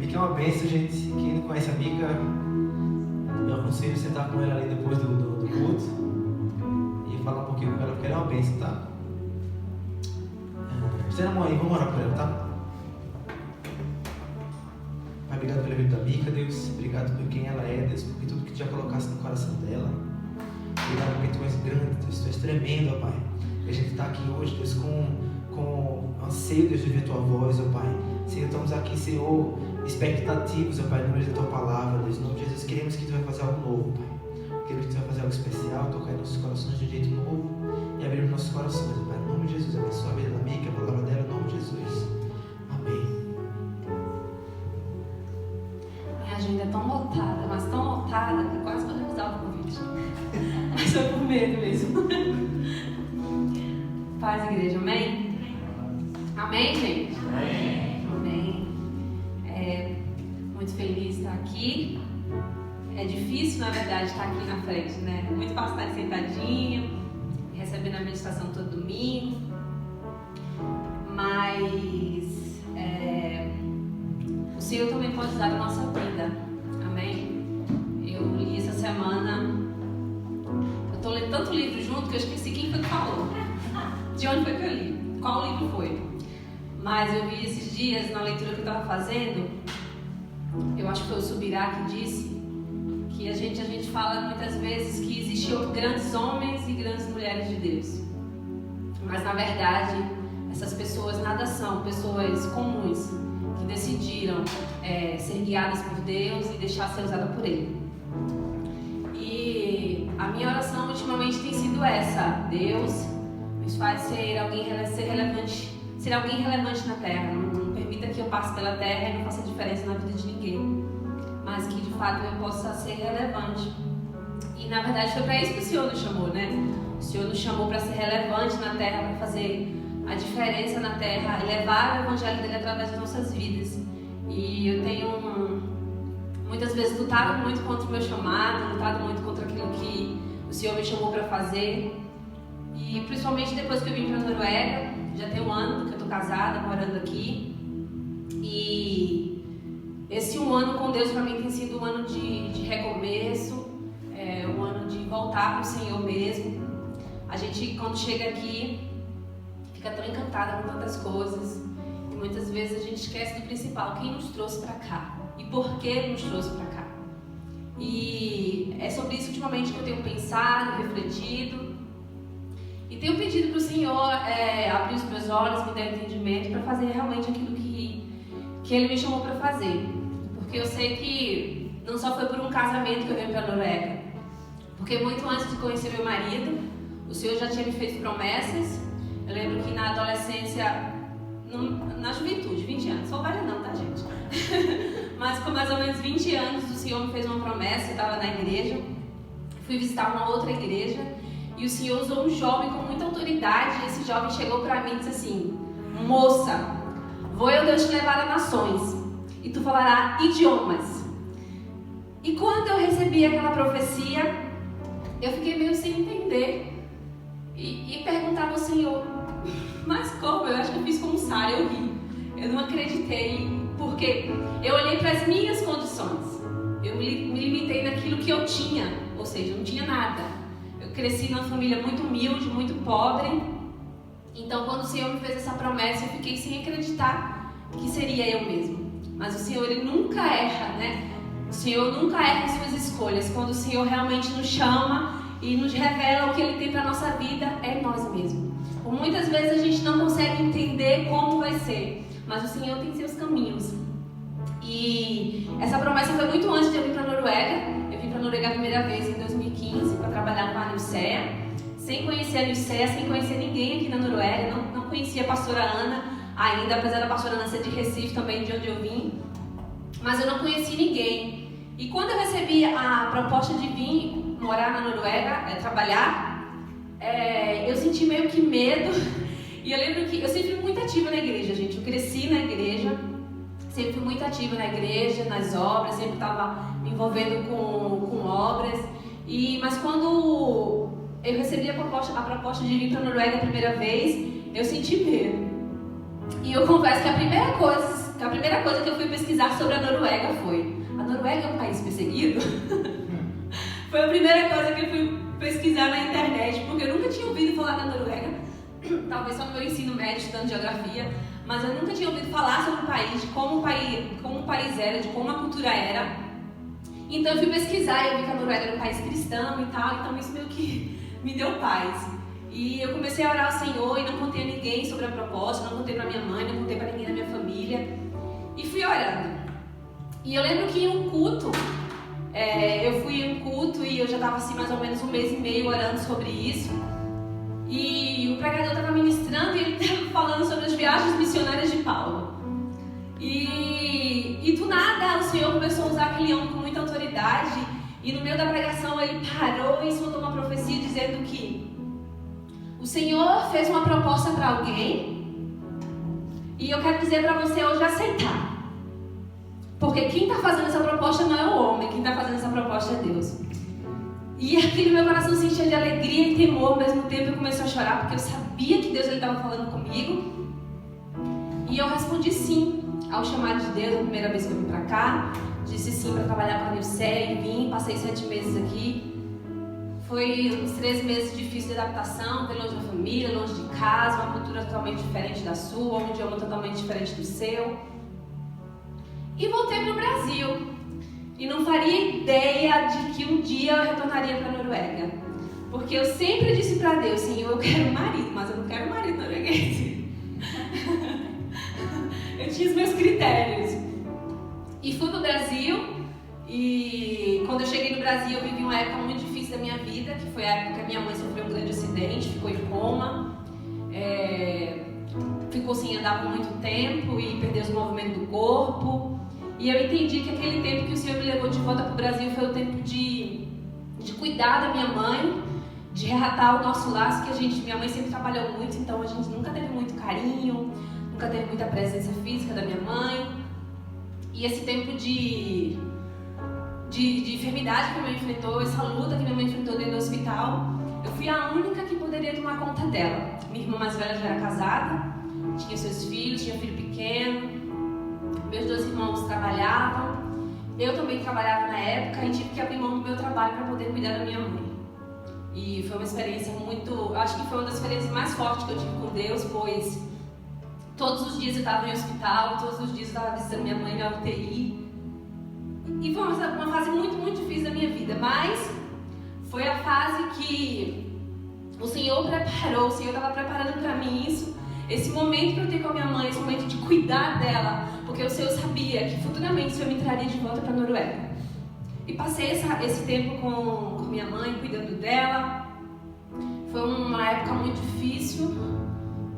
Mica é uma bênção, gente. Quem não conhece a Mica, eu aconselho sentar com ela ali depois do culto e falar um pouquinho com ela, porque ela é uma bênção, tá? Estenda a mão aí, vamos orar por ela, tá? Pai, obrigado pela vida da Mica, Deus. Obrigado por quem ela é, Deus, por tudo que tu já colocaste no coração dela. Obrigado porque tu és grande, Deus, tu és tremendo, ó Pai. E a gente está aqui hoje, Deus, com anseio, Deus, de ver tua voz, ó Pai. Senhor, estamos aqui, Senhor, expectativos, ó Pai, no meio da tua palavra, Deus. Em nome de Jesus, queremos que tu vai fazer algo novo, Pai. Queremos que tu vai fazer algo especial, tocar em nossos corações de um jeito novo e abrir nossos corações, ó Pai. Em nome de Jesus, abençoa a vida da Mica, a palavra dela, em nome de Jesus. Amém. Minha agenda é tão lotada, mas tão lotada que quase vou recusar o convite. Mas foi por medo mesmo. Paz, igreja, amém? Amém, gente? Amém. Amém. Muito feliz de estar aqui. É difícil, na verdade, estar aqui na frente, né? Muito fácil estar sentadinho, recebendo a meditação todo domingo. Mas o Senhor também pode usar a nossa vida. Amém? Eu li essa semana. Eu estou lendo tanto livro junto que eu esqueci quem foi que falou. De onde foi que eu li? Qual livro foi? Mas eu vi esses dias, na leitura que eu estava fazendo, eu acho que foi o Subirá que disse que a gente fala muitas vezes que existiam grandes homens e grandes mulheres de Deus. Mas na verdade, essas pessoas nada são pessoas comuns que decidiram ser guiadas por Deus e deixar ser usada por Ele. E a minha oração ultimamente tem sido essa: Deus nos faz ser alguém relevante na terra. Não permita que eu passe pela terra e não faça diferença na vida de ninguém, mas que de fato eu possa ser relevante. E na verdade foi para isso que o Senhor nos chamou, né? O Senhor nos chamou para ser relevante na terra, para fazer a diferença na terra e levar o evangelho dele através das nossas vidas. E eu tenho muitas vezes lutado muito contra o meu chamado, lutado muito contra aquilo que o Senhor me chamou para fazer. E principalmente depois que eu vim para a Noruega, já tem 1 ano que eu estou casada, morando aqui. E esse 1 ano com Deus para mim tem sido um ano de recomeço, um ano de voltar para o Senhor mesmo. A gente, quando chega aqui, fica tão encantada com tantas coisas. E muitas vezes a gente esquece do principal: quem nos trouxe para cá e por que nos trouxe para cá. E é sobre isso ultimamente que eu tenho pensado, refletido. E tenho pedido para o Senhor abrir os meus olhos, me dar entendimento para fazer realmente aquilo que Ele me chamou para fazer. Porque eu sei que não só foi por um casamento que eu venho para a Noruega. Porque muito antes de conhecer meu marido, o Senhor já tinha me feito promessas. Eu lembro que na adolescência, na juventude, 20 anos, sou velha não, tá, gente? Mas com mais ou menos 20 anos, o Senhor me fez uma promessa. Eu estava na igreja, fui visitar uma outra igreja. E o Senhor usou um jovem com muita autoridade. E esse jovem chegou para mim e disse assim: moça, vou eu Deus te levar a nações e tu falarás idiomas. E quando eu recebi aquela profecia, eu fiquei meio sem entender e perguntava ao Senhor: mas como? Eu acho que eu fiz como Sara, eu ri. Eu não acreditei, porque eu olhei para as minhas condições. Eu me limitei naquilo que eu tinha, ou seja, eu não tinha nada. Cresci numa família muito humilde, muito pobre. Então, quando o Senhor me fez essa promessa, eu fiquei sem acreditar que seria eu mesmo. Mas o Senhor, Ele nunca erra, né? O Senhor nunca erra em suas escolhas. Quando o Senhor realmente nos chama e nos revela o que Ele tem para a nossa vida, é nós mesmos. Por muitas vezes a gente não consegue entender como vai ser, mas o Senhor tem seus caminhos. E essa promessa foi muito antes de eu vir para a Noruega. Eu vim para a Noruega a primeira vez em 2015 para trabalhar com a Nilceia, sem conhecer a Nilceia, sem conhecer ninguém aqui na Noruega. Não conhecia a pastora Ana ainda, apesar da pastora Ana ser de Recife também, de onde eu vim. Mas eu não conheci ninguém. E quando eu recebi a proposta de vir morar na Noruega, trabalhar, eu senti meio que medo. E eu lembro que eu sempre fui muito ativa na igreja, gente. Eu cresci na igreja. Sempre fui muito ativa na igreja, nas obras, sempre estava me envolvendo com obras. Mas quando eu recebi a proposta de vir para a Noruega a primeira vez, eu senti medo. E eu confesso que a primeira coisa que eu fui pesquisar sobre a Noruega foi: a Noruega é um país perseguido? Foi a primeira coisa que eu fui pesquisar na internet, porque eu nunca tinha ouvido falar da Noruega, talvez só no meu ensino médio, estudando geografia, mas eu nunca tinha ouvido falar sobre o país, de como o país era, de como a cultura era. Então eu fui pesquisar e eu vi que a Noruega era um país cristão e tal, então isso meio que me deu paz. E eu comecei a orar ao Senhor e não contei a ninguém sobre a proposta, não contei pra minha mãe, não contei pra ninguém da minha família. E fui orando. E eu lembro que em um culto, eu fui em um culto e eu já estava assim mais ou menos 1 mês e meio orando sobre isso. E o pregador estava ministrando e ele estava falando sobre as viagens missionárias de Paulo. E do nada o Senhor começou a usar aquele homem com muita autoridade. E no meio da pregação ele parou e soltou uma profecia dizendo que o Senhor fez uma proposta para alguém e eu quero dizer para você hoje aceitar. Porque quem está fazendo essa proposta não é o homem, quem está fazendo essa proposta é Deus. E aqui no meu coração se encheu de alegria e temor ao mesmo tempo. Eu comecei a chorar porque eu sabia que Deus estava falando comigo. E eu respondi sim ao chamado de Deus. A primeira vez que eu vim para cá, disse sim para trabalhar para a Nilcé e vim, passei 7 meses aqui. Foi uns 3 meses difíceis de adaptação, bem longe da família, longe de casa, uma cultura totalmente diferente da sua, um idioma totalmente diferente do seu. E voltei para o Brasil. E não faria ideia de que um dia eu retornaria para a Noruega. Porque eu sempre disse para Deus, Senhor, eu quero um marido, mas eu não quero um marido norueguês. Eu tinha os meus critérios. E fui para o Brasil. E quando eu cheguei no Brasil, eu vivi uma época muito difícil da minha vida, que foi a época que a minha mãe sofreu um grande acidente, ficou em coma, ficou sem andar por muito tempo e perdeu os movimentos do corpo. E eu entendi que aquele tempo que o Senhor me levou de volta para o Brasil foi o tempo de cuidar da minha mãe, de reatar o nosso laço, que minha mãe sempre trabalhou muito, então a gente nunca teve muito carinho, nunca teve muita presença física da minha mãe. E esse tempo de enfermidade que minha mãe enfrentou, essa luta que minha mãe enfrentou dentro do hospital, eu fui a única que poderia tomar conta dela. Minha irmã mais velha já era casada, tinha seus filhos, tinha um filho pequeno, meus 2 irmãos trabalhavam, eu também trabalhava na época e tive que abrir mão do meu trabalho para poder cuidar da minha mãe. E foi uma experiência acho que foi uma das experiências mais fortes que eu tive com Deus, pois todos os dias eu estava em hospital, todos os dias eu estava visitando minha mãe na UTI. E foi uma fase muito, muito difícil da minha vida, mas foi a fase que o Senhor preparou, o Senhor estava preparando para mim isso, esse momento para eu ter com a minha mãe, esse momento de cuidar dela, porque o Senhor sabia que futuramente o Senhor me traria de volta para a Noruega. E passei esse tempo com minha mãe, cuidando dela. Foi uma época muito difícil,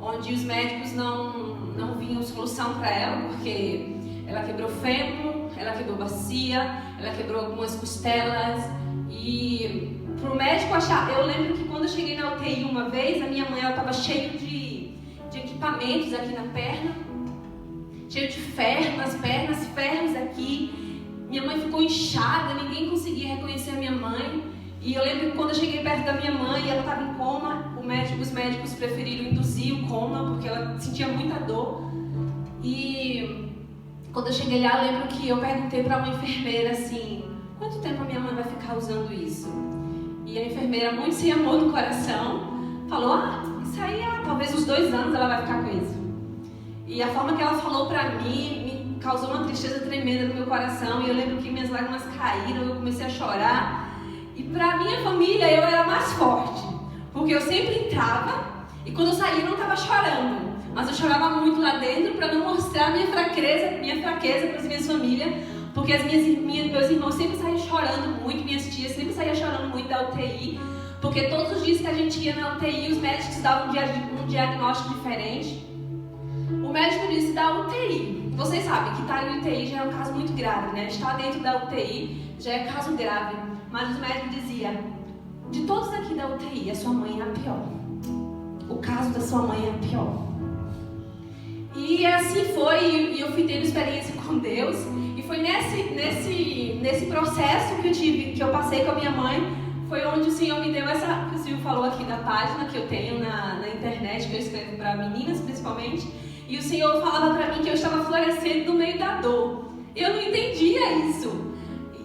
onde os médicos não viam solução para ela, porque ela quebrou fêmur, ela quebrou bacia, ela quebrou algumas costelas. E para o médico achar, eu lembro que quando eu cheguei na UTI uma vez, a minha mãe estava cheia de equipamentos aqui na perna, cheio de ferro nas pernas, ferros aqui. Minha mãe ficou inchada, ninguém conseguia reconhecer a minha mãe. E eu lembro que quando eu cheguei perto da minha mãe, ela estava em coma, os médicos preferiram induzir o coma, porque ela sentia muita dor. E quando eu cheguei lá, eu lembro que eu perguntei para uma enfermeira assim, quanto tempo a minha mãe vai ficar usando isso? E a enfermeira, muito sem amor no coração, falou, isso aí, talvez uns 2 anos ela vai ficar com isso. E a forma que ela falou pra mim me causou uma tristeza tremenda no meu coração. E eu lembro que minhas lágrimas caíram, eu comecei a chorar. E pra minha família eu era mais forte, porque eu sempre entrava e quando eu saía eu não estava chorando, mas eu chorava muito lá dentro para não mostrar minha fraqueza para as minhas famílias, porque meus irmãos sempre saíam chorando muito, minhas tias sempre saíam chorando muito da UTI, porque todos os dias que a gente ia na UTI os médicos davam um diagnóstico diferente. O médico disse da UTI. Vocês sabem que estar em UTI já é um caso muito grave, né? Estar dentro da UTI já é caso grave. Mas os médicos diziam, de todos aqui da UTI, a sua mãe é a pior. O caso da sua mãe é a pior. E assim foi, e eu fui tendo experiência com Deus. E foi nesse processo que eu passei com a minha mãe, foi onde o Senhor me deu essa, que o Senhor falou aqui da página que eu tenho na internet, que eu escrevo para meninas principalmente. E o Senhor falava para mim que eu estava florescendo no meio da dor. Eu não entendia isso?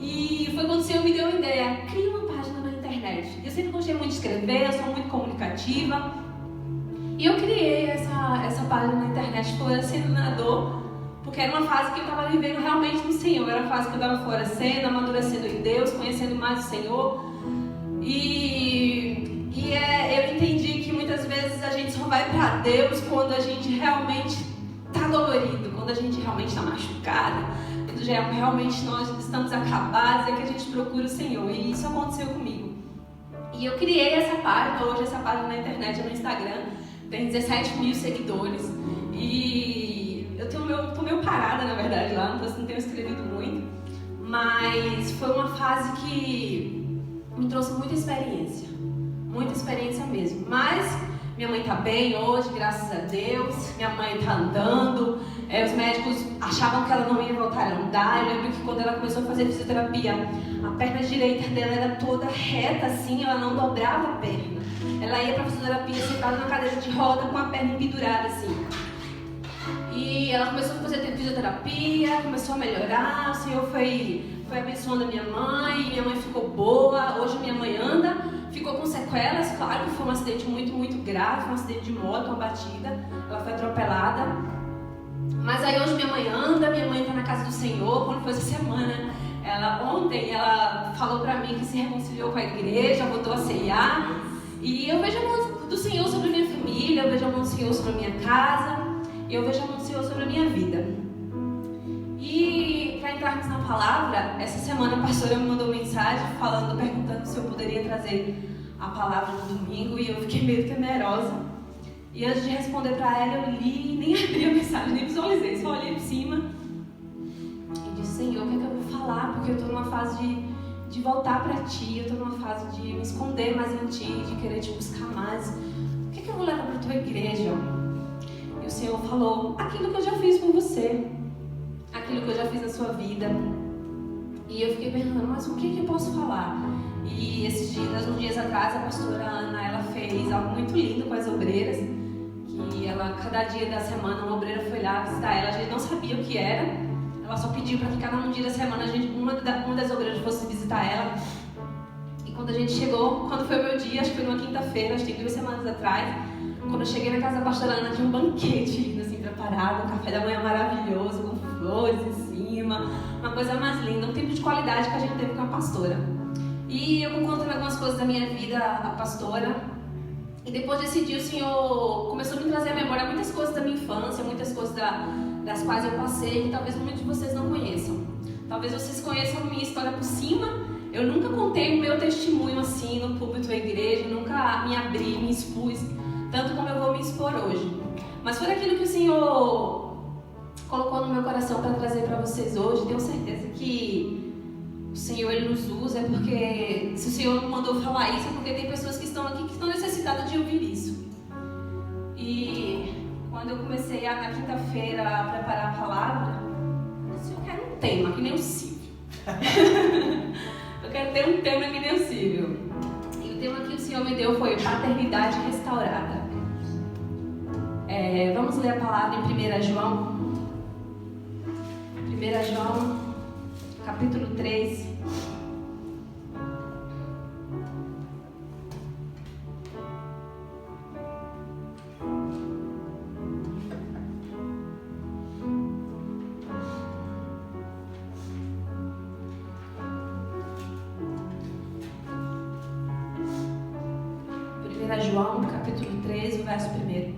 E foi quando o Senhor me deu uma ideia, cria uma página na internet. Eu sempre gostei muito de escrever, eu sou muito comunicativa. E eu criei essa página na internet, florescendo na dor, porque era uma fase que eu estava vivendo realmente no Senhor. Era uma fase que eu estava florescendo, amadurecendo em Deus, conhecendo mais o Senhor. Eu entendi que muitas vezes a gente só vai para Deus quando a gente realmente está dolorido, quando a gente realmente está machucado, quando realmente nós estamos acabados, é que a gente procura o Senhor. E isso aconteceu comigo. E eu criei essa página, hoje essa página na internet, no Instagram, tem 17 mil seguidores. E eu tô meio parada, na verdade, lá, não tenho escrevido muito. Mas foi uma fase que me trouxe muita experiência mesmo. Mas minha mãe tá bem hoje, graças a Deus. Minha mãe tá andando. Os médicos achavam que ela não ia voltar a andar. Eu lembro que quando ela começou a fazer fisioterapia, a perna direita dela era toda reta assim, ela não dobrava a perna. Ela ia pra fisioterapia sentada na cadeira de roda com a perna pendurada assim. E ela começou a fazer fisioterapia, começou a melhorar. O Senhor foi abençoando a minha mãe ficou boa. Hoje minha mãe anda, ficou com sequelas, claro que foi um acidente muito, muito grave, um acidente de moto, uma batida, ela foi atropelada. Mas aí hoje minha mãe anda, minha mãe está na casa do Senhor. Quando foi essa semana, ontem ela falou para mim que se reconciliou com a igreja, voltou a ceiar. E eu vejo a mão do Senhor sobre a minha família, eu vejo a mão do Senhor sobre a minha casa, e eu vejo a mão do Senhor sobre a minha vida. E para entrarmos na palavra, essa semana a pastora me mandou mensagem perguntando se eu poderia trazer a palavra no domingo, e eu fiquei meio temerosa. E antes de responder para ela, eu li, nem abri a mensagem, nem visualizei, só olhei por cima e disse: Senhor, o que é que eu vou falar? Porque eu estou numa fase de voltar para Ti, eu estou numa fase de me esconder mais em Ti, de querer Te buscar mais. O que é que eu vou levar para a Tua igreja? E o Senhor falou: aquilo que eu já fiz com você, aquilo que eu já fiz na sua vida. E eu fiquei pensando: mas o que é que eu posso falar? E uns dias atrás, a pastora Ana, ela fez algo muito lindo com as obreiras, que ela, cada dia da semana, uma obreira foi lá visitar ela. A gente não sabia o que era, ela só pediu para que cada um dia da semana uma das obreiras fosse visitar ela. E quando a gente chegou, quando foi o meu dia, acho que foi numa quinta-feira, acho que tem 2 semanas atrás, quando eu cheguei na casa da pastora Ana, tinha um banquete lindo assim preparado, um café da manhã maravilhoso, com flores em cima, uma coisa mais linda, um tempo de qualidade que a gente teve com a pastora. E eu contando algumas coisas da minha vida à pastora. E depois desse dia o Senhor começou a me trazer à memória muitas coisas da minha infância, muitas coisas das quais eu passei, que talvez muitos de vocês não conheçam. Talvez vocês conheçam a minha história por cima. Eu nunca contei o meu testemunho assim no púlpito da igreja, nunca me abri, me expus, tanto como eu vou me expor hoje. Mas foi aquilo que o Senhor colocou no meu coração para trazer para vocês hoje. Tenho certeza que o Senhor, Ele nos usa, porque se o Senhor mandou falar isso, é porque tem pessoas que estão aqui que estão necessitadas de ouvir isso. E quando eu comecei na quinta-feira a preparar a palavra, eu disse: eu quero um tema que nem o Silvio. Eu quero ter um tema que nem o Silvio. E o tema que o Senhor me deu foi paternidade restaurada. Vamos ler a palavra em 1 João. 1 João, capítulo 3. João, capítulo 3, o verso 1.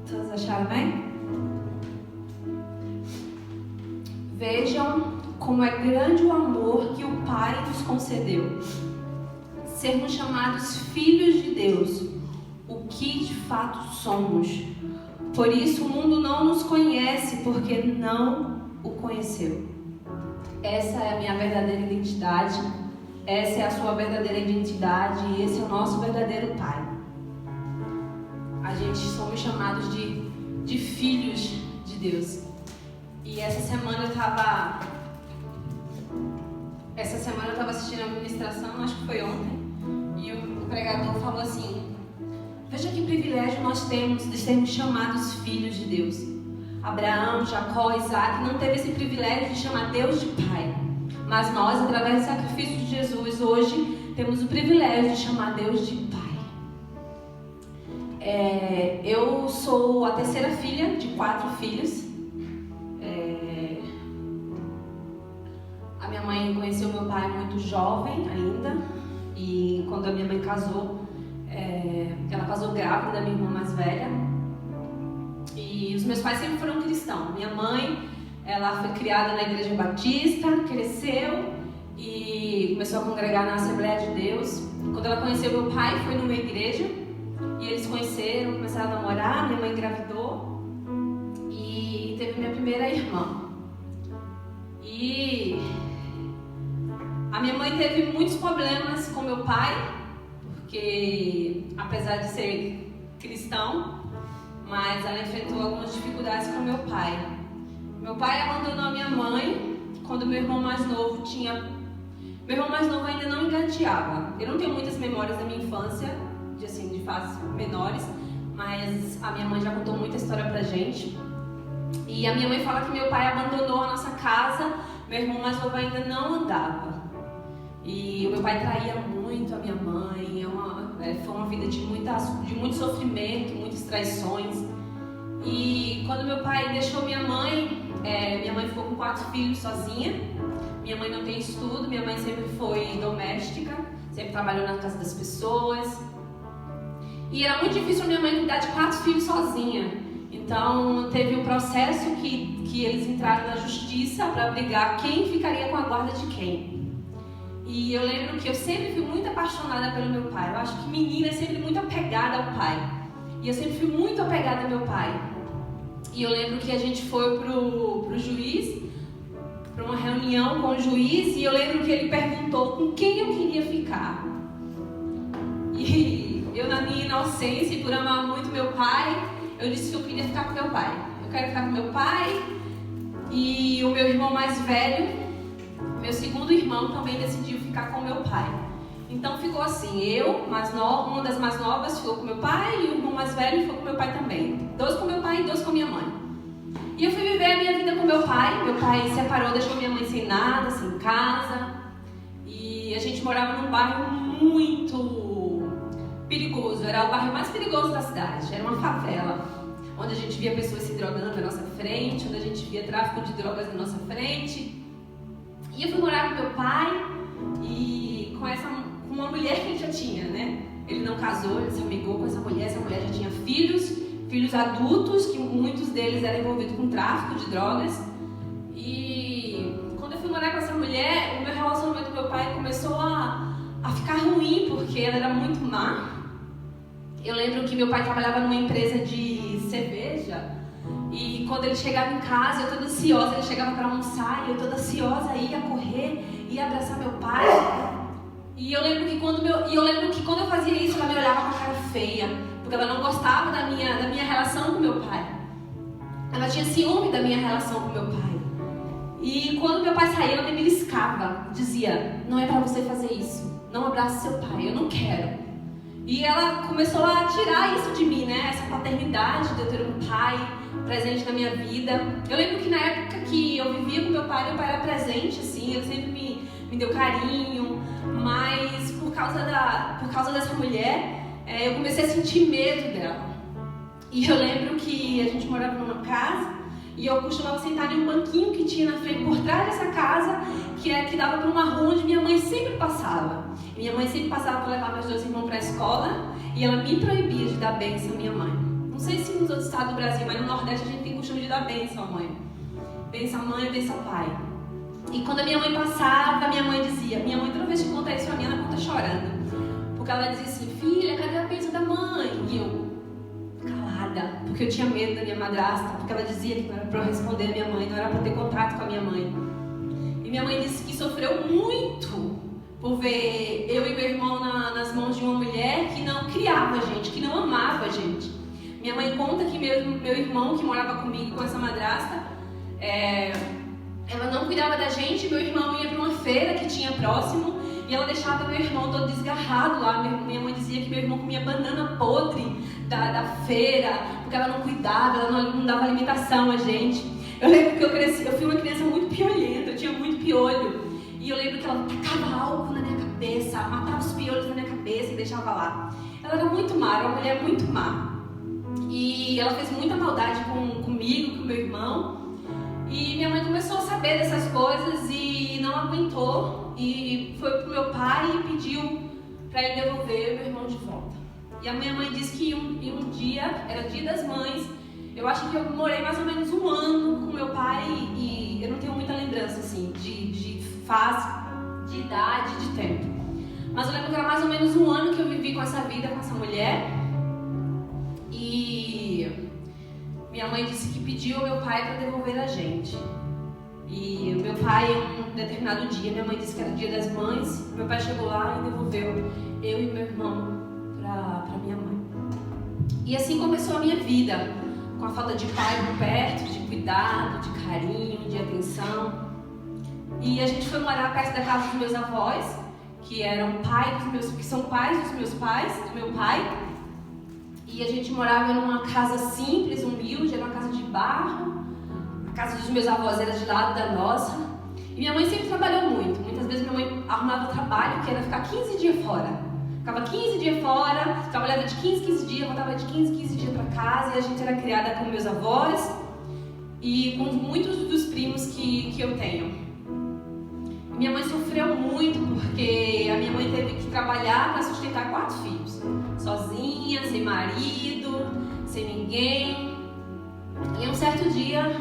Todos acharam bem? Vejam como é grande o amor que o Pai nos concedeu, sermos chamados filhos de Deus, o que de fato somos. Por isso o mundo não nos conhece, porque não o conheceu. Essa é a minha verdadeira identidade, essa é a sua verdadeira identidade, e esse é o nosso verdadeiro Pai. A gente somos chamados de filhos de Deus. E essa semana eu estava assistindo a ministração, acho que foi ontem, e o pregador falou assim: veja que privilégio privilégio nós temos de sermos chamados filhos de Deus. Abraão, Jacó, Isaac não teve esse privilégio de chamar Deus de Pai. Mas nós, através do sacrifício de Jesus, hoje temos o privilégio de chamar Deus de Pai. Eu sou a terceira filha de 4 filhos. A minha mãe conheceu meu pai muito jovem ainda. E quando a minha mãe casou, ela casou grávida da minha irmã mais velha. E os meus pais sempre foram cristãos. Minha mãe, ela foi criada na igreja batista, cresceu e começou a congregar na Assembleia de Deus. Quando ela conheceu meu pai, foi numa igreja e eles se conheceram, começaram a namorar. Minha mãe engravidou e teve minha primeira irmã. E a minha mãe teve muitos problemas com meu pai, porque apesar de ser cristão, mas ela enfrentou algumas dificuldades com meu pai. Meu pai abandonou a minha mãe quando meu irmão mais novo Meu irmão mais novo ainda não engateava. Eu não tenho muitas memórias da minha infância, de fases menores, mas a minha mãe já contou muita história pra gente. E a minha mãe fala que meu pai abandonou a nossa casa, meu irmão mais novo ainda não andava. E o meu pai traía muito a minha mãe, foi uma vida de muito sofrimento, muitas traições. E quando meu pai deixou minha mãe ficou com 4 filhos sozinha. Minha mãe não tem estudo, minha mãe sempre foi doméstica, sempre trabalhou na casa das pessoas. E era muito difícil a minha mãe cuidar de 4 filhos sozinha. Então teve um processo que eles entraram na justiça para brigar quem ficaria com a guarda de quem. E eu lembro que eu sempre fui muito apaixonada pelo meu pai. Eu acho que menina é sempre muito apegada ao pai. E eu sempre fui muito apegada ao meu pai. E eu lembro que a gente foi pro juiz, para uma reunião com o juiz, e eu lembro que ele perguntou com quem eu queria ficar. E eu, na minha inocência e por amar muito meu pai, eu disse que eu queria ficar com meu pai. Eu quero ficar com meu pai. E o meu irmão mais velho, meu segundo irmão, também decidiu ficar com meu pai. Então ficou assim, uma das mais novas ficou com meu pai, e o irmão mais velho ficou com meu pai também. 2 com meu pai e 2 com minha mãe. E eu fui viver a minha vida com meu pai. Meu pai se separou, deixou minha mãe sem nada, sem casa. E a gente morava num bairro muito perigoso. Era o bairro mais perigoso da cidade. Era uma favela, onde a gente via pessoas se drogando na nossa frente, onde a gente via tráfico de drogas na nossa frente. E eu fui morar com meu pai e com uma mulher que ele já tinha, né? Ele não casou, ele se amigou com essa mulher já tinha filhos adultos, que muitos deles eram envolvidos com tráfico de drogas. E quando eu fui morar com essa mulher, o meu relacionamento com meu pai começou a ficar ruim, porque ela era muito má. Eu lembro que meu pai trabalhava numa empresa de cerveja, e quando ele chegava em casa, eu toda ansiosa, ele chegava para almoçar, e eu toda ansiosa ia correr, ia abraçar meu pai. E eu lembro que quando eu fazia isso, ela me olhava com a cara feia, porque ela não gostava da minha relação com meu pai. Ela tinha ciúme da minha relação com meu pai. E quando meu pai saía, ela me beliscava, dizia: não é para você fazer isso, não abrace seu pai, eu não quero. E ela começou a tirar isso de mim, né? Essa paternidade de eu ter um pai presente na minha vida. Eu lembro que na época que eu vivia com meu pai era presente, assim, ele sempre me deu carinho, mas por causa dessa mulher, eu comecei a sentir medo dela. E eu lembro que a gente morava numa casa e eu costumava sentar em um banquinho que tinha na frente, por trás dessa casa, que dava para uma rua onde minha mãe sempre passava. E minha mãe sempre passava para levar meus 2 irmãos para a escola, e ela me proibia de dar bênção à minha mãe. Não sei se nos outros estados do Brasil, mas no Nordeste a gente tem costume de dar bênção à mãe. Bênção à mãe, bênção ao pai. E quando a minha mãe passava, minha mãe toda vez que conta isso pra mim, ela conta chorando. Porque ela dizia assim: filha, cadê a bênção da mãe? E eu, calada, porque eu tinha medo da minha madrasta, porque ela dizia que não era pra eu responder a minha mãe, não era pra ter contato com a minha mãe. E minha mãe disse que sofreu muito por ver eu e meu irmão nas mãos de uma mulher que não criava a gente, que não amava a gente. Minha mãe conta que meu irmão, que morava comigo com essa madrasta, ela não cuidava da gente. Meu irmão ia para uma feira que tinha próximo e ela deixava meu irmão todo desgarrado lá. Minha mãe dizia que meu irmão comia banana podre da feira, porque ela não cuidava, ela não dava alimentação a gente. Eu lembro que eu fui uma criança muito piolenta, eu tinha muito piolho. E eu lembro que ela tacava álcool na minha cabeça, matava os piolhos na minha cabeça e deixava lá. Ela era muito má, era uma mulher muito má. E ela fez muita maldade comigo, com meu irmão. E minha mãe começou a saber dessas coisas e não aguentou. E foi pro meu pai e pediu para ele devolver meu irmão de volta. E a minha mãe disse que um dia, era Dia das Mães, eu acho que eu morei mais ou menos 1 ano com meu pai e eu não tenho muita lembrança assim de fase, de idade, de tempo. Mas eu lembro que era mais ou menos 1 ano que eu vivi com essa vida, com essa mulher. E minha mãe disse que pediu ao meu pai para devolver a gente. E meu pai, um determinado dia, minha mãe disse que era Dia das Mães, meu pai chegou lá e devolveu eu e meu irmão para minha mãe. E assim começou a minha vida, com a falta de pai por perto, de cuidado, de carinho, de atenção. E a gente foi morar perto da casa dos meus avós, que são pais dos meus pais, do meu pai. E a gente morava numa casa simples, humilde, era uma casa de barro. A casa dos meus avós era de lado da nossa. E minha mãe sempre trabalhou muito. Muitas vezes minha mãe arrumava trabalho, que era ficar 15 dias fora. Ficava 15 dias fora, trabalhava de 15 dias, voltava de 15 dias para casa. E a gente era criada com meus avós e com muitos dos primos que eu tenho. Minha mãe sofreu muito porque a minha mãe teve que trabalhar para sustentar 4 filhos. Sozinha, sem marido, sem ninguém. E um certo dia,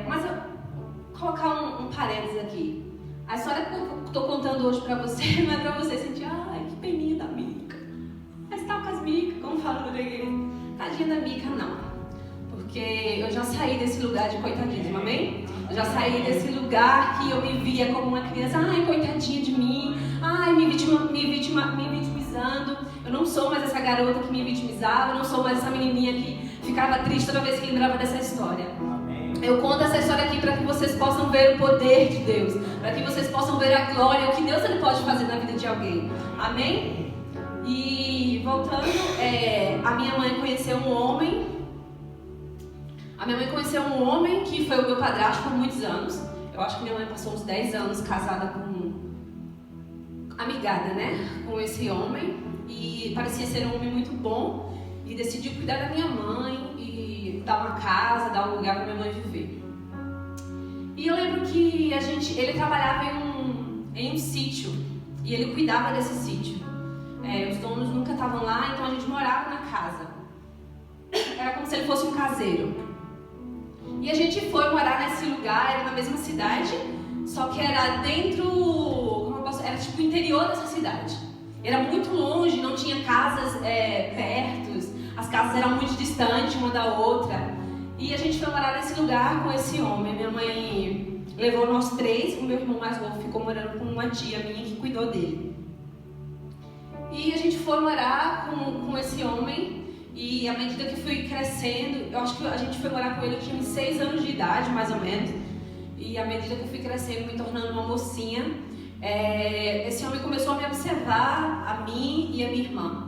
mas eu vou colocar um parênteses aqui. A história que eu estou contando hoje para você não é para você sentir, ai, que peninha da Mica. Mas tá com as Mica, como fala no igreja. Tadinha da Mica, não. Porque eu já saí desse lugar de coitadismo, amém? Eu já saí desse lugar que eu me via como uma criança, ai, coitadinha de mim, ai, me vitimizando. Eu não sou mais essa garota que me vitimizava, eu não sou mais essa menininha que ficava triste toda vez que lembrava dessa história. Eu conto essa história aqui para que vocês possam ver o poder de Deus, para que vocês possam ver a glória, o que Deus ele pode fazer na vida de alguém. Amém? E voltando, a minha mãe conheceu um homem. A minha mãe conheceu um homem que foi o meu padrasto por muitos anos. Eu acho que minha mãe passou uns 10 anos casada amigada, né? Com esse homem. E parecia ser um homem muito bom. E decidiu cuidar da minha mãe e dar uma casa, dar um lugar para minha mãe viver. E eu lembro que ele trabalhava em um sítio. E ele cuidava desse sítio. Os donos nunca estavam lá, então a gente morava na casa. Era como se ele fosse um caseiro. E a gente foi morar nesse lugar, era na mesma cidade, só que era dentro, era tipo o interior dessa cidade. Era muito longe, não tinha casas perto, as casas eram muito distantes uma da outra. E a gente foi morar nesse lugar com esse homem. Minha mãe levou nós 3, o meu irmão mais novo ficou morando com uma tia minha que cuidou dele. E a gente foi morar com esse homem. E à medida que fui crescendo, eu acho que a gente foi morar com ele, eu tinha uns 6 anos de idade, mais ou menos. E à medida que eu fui crescendo, me tornando uma mocinha, esse homem começou a me observar, a mim e a minha irmã.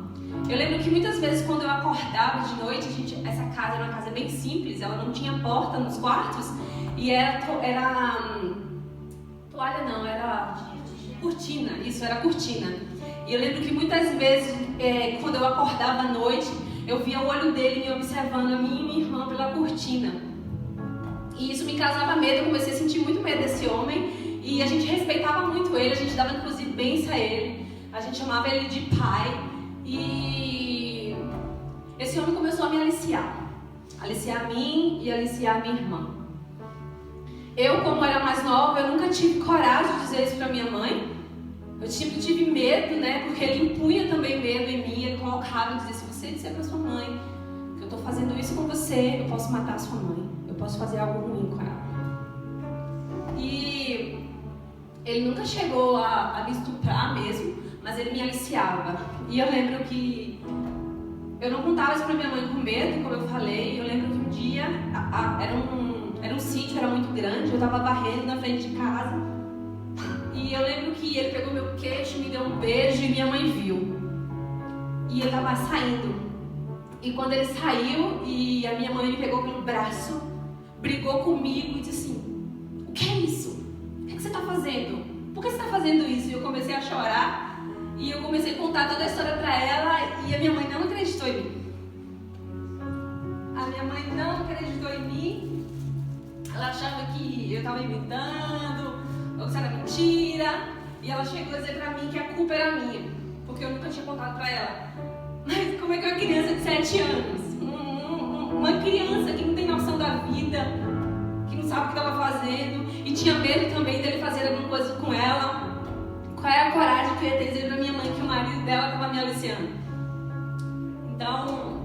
Eu lembro que muitas vezes quando eu acordava de noite, essa casa era uma casa bem simples, ela não tinha porta nos quartos. E era toalha não, era cortina, isso, era cortina. E eu lembro que muitas vezes, quando eu acordava à noite, eu via o olho dele me observando, a mim e minha irmã, pela cortina. E isso me causava medo, eu comecei a sentir muito medo desse homem. E a gente respeitava muito ele, a gente dava inclusive bênção a ele. A gente chamava ele de pai. E esse homem começou a me aliciar. Aliciar a mim e aliciar a minha irmã. Eu, como era mais nova, eu nunca tive coragem de dizer isso pra minha mãe. Eu sempre tive medo, né? Porque ele impunha também medo em mim. Ele colocava e dizia, se você disser pra sua mãe que eu tô fazendo isso com você, eu posso matar a sua mãe. Eu posso fazer algo ruim com ela. E ele nunca chegou a me estuprar mesmo, mas ele me aliciava. E eu lembro que eu não contava isso pra minha mãe com medo, como eu falei. Eu lembro que um dia, era um sítio, era muito grande, eu tava varrendo na frente de casa. E eu lembro que ele pegou meu queixo, me deu um beijo e minha mãe viu. e ele estava saindo. E quando ele saiu e a minha mãe me pegou pelo braço, brigou comigo e disse assim: o que é isso? O que você está fazendo? Por que você está fazendo isso? E eu comecei a chorar e eu comecei a contar toda a história para ela e a minha mãe não acreditou em mim. A minha mãe não acreditou em mim. Ela achava que eu estava inventando, ou que isso era mentira. E ela chegou a dizer para mim que a culpa era minha, porque eu nunca tinha contado para ela. Mas como é que uma criança de 7 anos, uma criança que não tem noção da vida, que não sabe o que estava fazendo e tinha medo também dele fazer alguma coisa com ela, qual é a coragem que eu ia ter de dizer para minha mãe que o marido dela estava me aliciando? Então,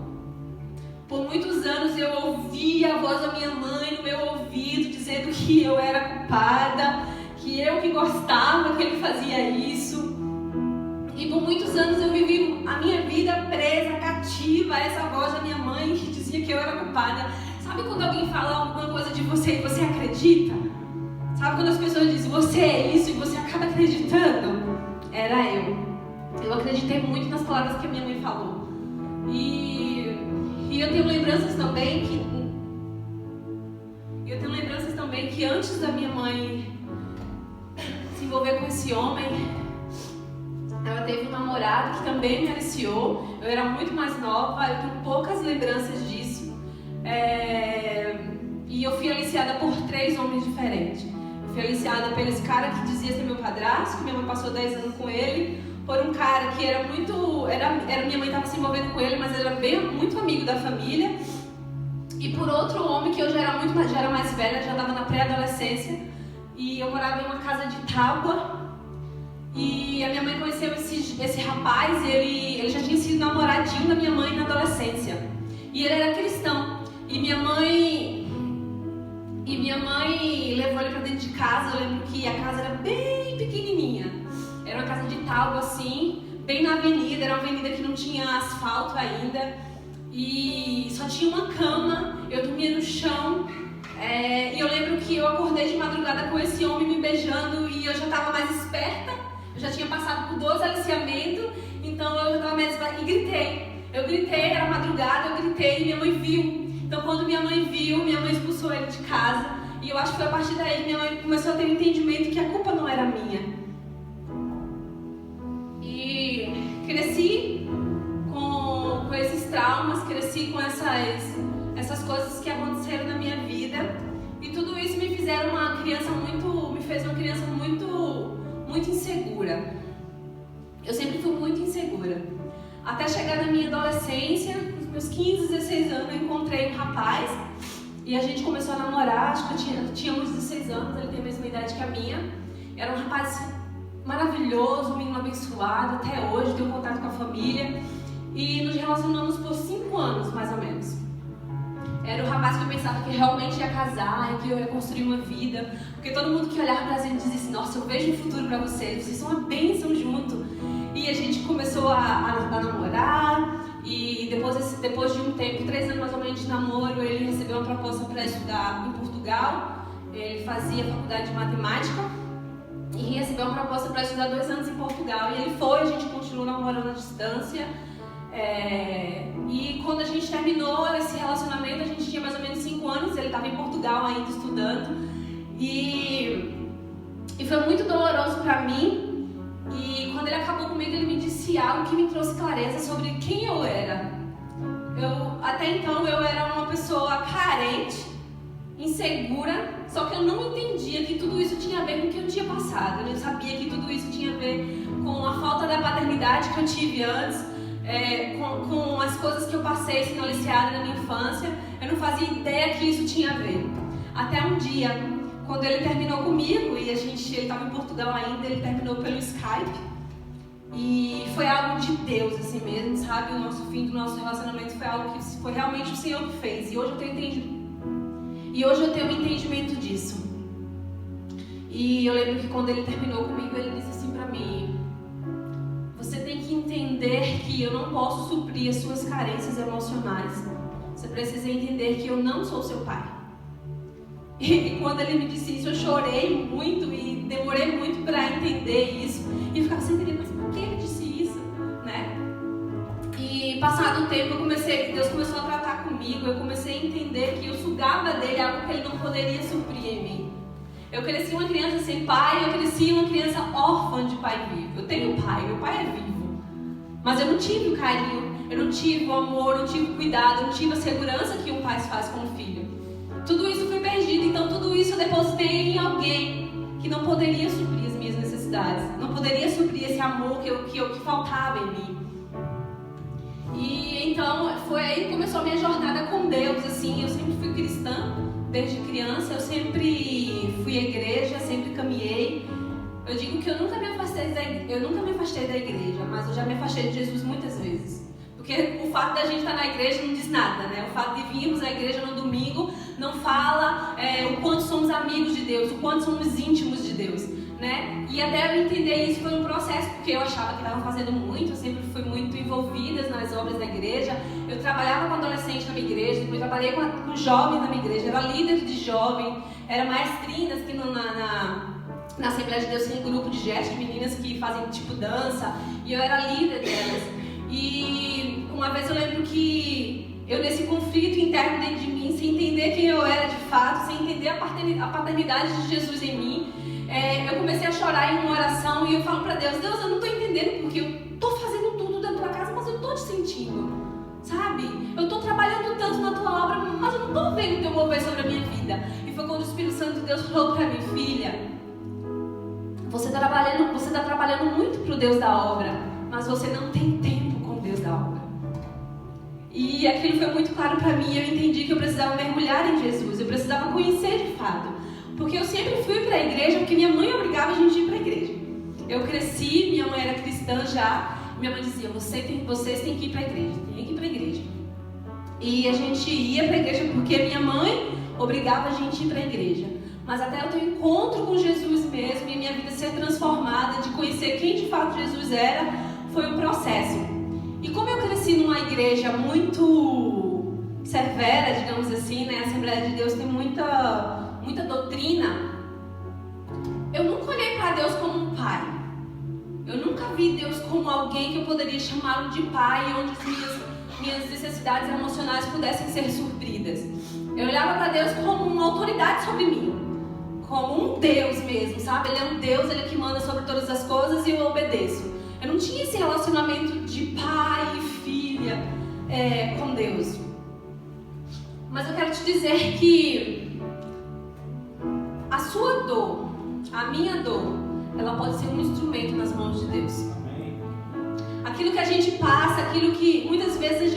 por muitos anos eu ouvi a voz da minha mãe no meu ouvido dizendo que eu era culpada, que eu que gostava que ele fazia isso. E por muitos anos eu vivi a minha vida presa, cativa a essa voz da minha mãe que dizia que eu era culpada. Sabe quando alguém fala alguma coisa de você e você acredita? Sabe quando as pessoas dizem você é isso e você acaba acreditando? Era eu. Eu acreditei muito nas palavras que a minha mãe falou. E eu tenho lembranças também que antes da minha mãe se envolver com esse homem, ela teve um namorado que também me aliciou. Eu era muito mais nova, eu tenho poucas lembranças disso. E eu fui aliciada por 3 homens diferentes. Eu fui aliciada por esse cara que dizia ser meu padrasto, que minha mãe passou 10 anos com ele. Por um cara que era muito... minha mãe estava se envolvendo com ele, mas ele era muito amigo da família. E por outro homem que eu já era mais velha, já estava na pré-adolescência. E eu morava em uma casa de tábua. E a minha mãe conheceu esse rapaz, ele já tinha sido namoradinho da minha mãe na adolescência. E ele era cristão. E minha mãe levou ele pra dentro de casa. Eu lembro que a casa era bem pequenininha. Era uma casa de tábua assim, bem na avenida. Era uma avenida que não tinha asfalto ainda. E só tinha uma cama. Eu dormia no chão. E eu lembro que eu acordei de madrugada com esse homem me beijando. E eu já estava mais esperta. Eu já tinha passado por 2 aliciamentos. Então eu já estava mais esperta. E gritei. Eu gritei, era madrugada, eu gritei e minha mãe viu. Então quando minha mãe viu, minha mãe expulsou ele de casa. E eu acho que foi a partir daí que minha mãe começou a ter um entendimento que a culpa não era minha. E cresci com esses traumas, cresci com essas coisas que aconteceram na minha vida. E tudo isso me fez uma criança muito insegura. Eu sempre fui muito insegura. Até chegar na minha adolescência, nos meus 15, 16 anos, eu encontrei um rapaz e a gente começou a namorar. Acho que eu tinha uns 16 anos, ele tem a mesma idade que a minha. Era um rapaz maravilhoso, um menino abençoado, até hoje tenho contato com a família. E nos relacionamos por 5 anos, mais ou menos. Era o rapaz que eu pensava que realmente ia casar, que eu ia construir uma vida. Porque todo mundo que olhava pra gente dizia assim: nossa, eu vejo um futuro pra vocês são uma bênção junto. E a gente começou a namorar. E depois de um tempo, 3 anos mais ou menos de namoro, ele recebeu uma proposta para estudar em Portugal. Ele fazia faculdade de matemática. E recebeu uma proposta para estudar 2 anos em Portugal. E ele foi, a gente continuou namorando à distância. E quando a gente terminou esse relacionamento, a gente tinha mais ou menos 5 anos. Ele estava em Portugal ainda estudando. E foi muito doloroso para mim. E quando ele acabou comigo, ele me disse algo que me trouxe clareza sobre quem eu era. Até então eu era uma pessoa carente, insegura, só que eu não entendia que tudo isso tinha a ver com o que eu tinha passado. Eu não sabia que tudo isso tinha a ver com a falta da paternidade que eu tive antes, com as coisas que eu passei sendo aliciada na minha infância. Eu não fazia ideia que isso tinha a ver. Até um dia, quando ele terminou comigo, e ele estava em Portugal ainda, ele terminou pelo Skype. E foi algo de Deus, assim mesmo, sabe? O nosso fim do nosso relacionamento foi algo que foi realmente o Senhor que fez. E hoje eu tenho um entendimento disso. E eu lembro que quando ele terminou comigo, ele disse assim pra mim: você tem que entender que eu não posso suprir as suas carências emocionais. Você precisa entender que eu não sou seu pai. E quando ele me disse isso, eu chorei muito e demorei muito para entender isso. E ficava sem entender, mas por que ele disse isso, né? E E passado o tempo, Deus começou a tratar comigo, eu comecei a entender que eu sugava dele algo que ele não poderia suprir em mim. Eu cresci uma criança sem pai, eu cresci uma criança órfã de pai vivo. Eu tenho um pai, meu pai é vivo. Mas eu não tive o carinho, eu não tive o amor, eu não tive o cuidado, eu não tive a segurança que um pai faz com o filho. Tudo isso foi perdido, então tudo isso eu depositei em alguém que não poderia suprir as minhas necessidades, não poderia suprir esse amor que faltava em mim. E então foi aí que começou a minha jornada com Deus, assim. Eu sempre fui cristã, desde criança, eu sempre fui à igreja, sempre caminhei. Eu digo que eu nunca me afastei da igreja, mas eu já me afastei de Jesus muitas vezes. Porque o fato da gente estar na igreja não diz nada, né? O fato de virmos à igreja no domingo não fala o quanto somos amigos de Deus, o quanto somos íntimos de Deus, né? E até eu entender isso foi um processo, porque eu achava que estava fazendo muito, eu sempre fui muito envolvida nas obras da igreja. Eu trabalhava com adolescentes na minha igreja, depois trabalhei com jovens na minha igreja, era líder de jovem, era maestrina aqui na Assembleia de Deus, tem um grupo de gestos de meninas que fazem tipo dança, e eu era líder delas. E uma vez eu lembro que eu, nesse conflito interno dentro de mim, sem entender quem eu era de fato, sem entender a paternidade de Jesus em mim, eu comecei a chorar em uma oração e eu falo pra Deus: Deus, eu não tô entendendo porque eu tô fazendo tudo da tua casa, mas eu tô te sentindo, sabe? Eu tô trabalhando tanto na tua obra, mas eu não tô vendo o teu mover sobre a minha vida. E foi quando o Espírito Santo de Deus falou pra mim: filha, você tá trabalhando muito pro Deus da obra, mas você não tem tempo com o Deus da obra. E aquilo foi muito claro pra mim. Eu entendi que eu precisava mergulhar em Jesus, eu precisava conhecer de fato. Porque eu sempre fui para a igreja porque minha mãe obrigava a gente a ir para a igreja. Eu cresci, minha mãe era cristã já, minha mãe dizia: vocês têm que ir para a igreja, tem que ir para a igreja. E a gente ia para a igreja porque minha mãe obrigava a gente a ir para a igreja. Mas até eu ter um encontro com Jesus mesmo e minha vida ser transformada, de conhecer quem de fato Jesus era, foi um processo. E como eu cresci numa igreja muito severa, digamos assim, né? A Assembleia de Deus tem muita doutrina, eu nunca olhei para Deus como um pai. Eu nunca vi Deus como alguém que eu poderia chamá-lo de pai, onde as minhas necessidades emocionais pudessem ser supridas. Eu olhava para Deus como uma autoridade sobre mim, como um Deus mesmo, sabe? Ele é um Deus, ele é que manda sobre todas as coisas e eu obedeço. Eu não tinha esse relacionamento de pai e filha com Deus. Mas eu quero te dizer que a sua dor, a minha dor, ela pode ser um instrumento nas mãos de Deus. Aquilo que a gente passa, aquilo que muitas vezes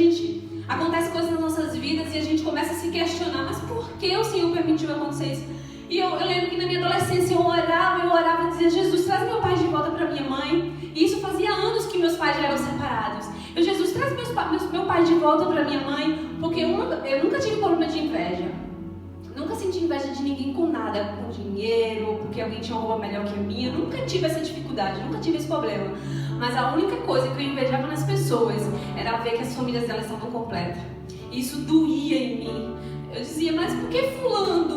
acontece coisas nas nossas vidas e a gente começa a se questionar: mas por que o Senhor permitiu acontecer isso? E eu lembro que na minha adolescência eu orava e dizia: Jesus, traz meu pai de volta para minha mãe. E isso fazia anos que meus pais já eram separados. Jesus, traz meu pai de volta para minha mãe, porque eu nunca tive problema de inveja. Nunca senti inveja de ninguém com nada, com dinheiro, porque alguém tinha uma roupa melhor que a minha. Eu nunca tive essa dificuldade, nunca tive esse problema. Mas a única coisa que eu invejava nas pessoas era ver que as famílias delas estavam completas. E isso doía em mim. Eu dizia: mas por que fulano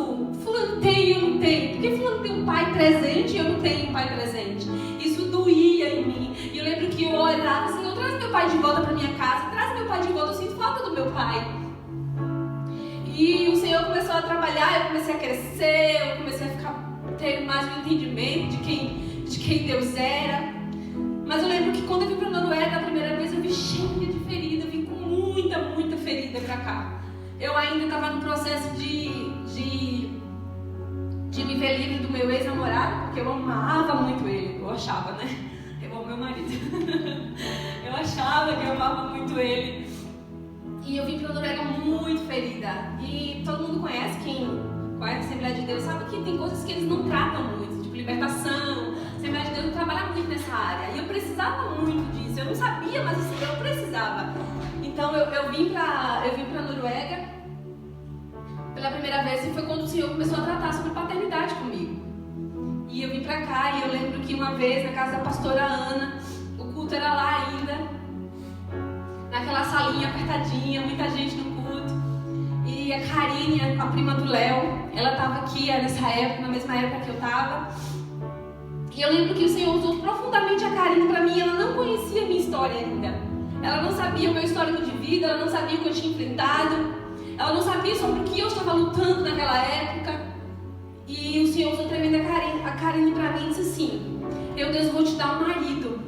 tem e eu não tenho? Por que fulano tem um pai presente e eu não tenho um pai presente? Isso doía em mim. E eu lembro que eu orava: Senhor, traz meu pai de volta para minha casa, traz meu pai de volta, eu sinto falta do meu pai. E o Senhor começou a trabalhar, eu comecei a crescer, eu comecei a ter mais um entendimento de quem Deus era. Mas eu lembro que quando eu vim para a Noruega a primeira vez, eu vim cheia de ferida, eu vim com muita ferida para cá. Eu ainda estava no processo de me ver livre do meu ex-namorado, porque eu amava muito ele, eu achava, né? Eu amo meu marido. Eu achava que eu amava muito ele. E eu vim para a Noruega muito ferida. E todo mundo conhece, quem conhece a Assembleia de Deus, sabe que tem coisas que eles não tratam muito, tipo libertação. A Assembleia de Deus não trabalha muito nessa área. E eu precisava muito disso. Eu não sabia, mas assim, eu precisava. Então eu vim para a Noruega pela primeira vez, e foi quando o Senhor começou a tratar sobre paternidade comigo. E eu vim para cá, e eu lembro que uma vez, na casa da pastora Ana, o culto era lá ainda, naquela salinha apertadinha, muita gente no culto. E a Karine, a prima do Léo, ela estava aqui nessa época, na mesma época que eu estava. E eu lembro que o Senhor usou profundamente a Karine para mim. Ela não conhecia a minha história ainda. Ela não sabia o meu histórico de vida, ela não sabia o que eu tinha enfrentado, ela não sabia sobre o que eu estava lutando naquela época. E o Senhor usou tremenda a Karine para mim e disse assim: Deus, vou te dar um marido,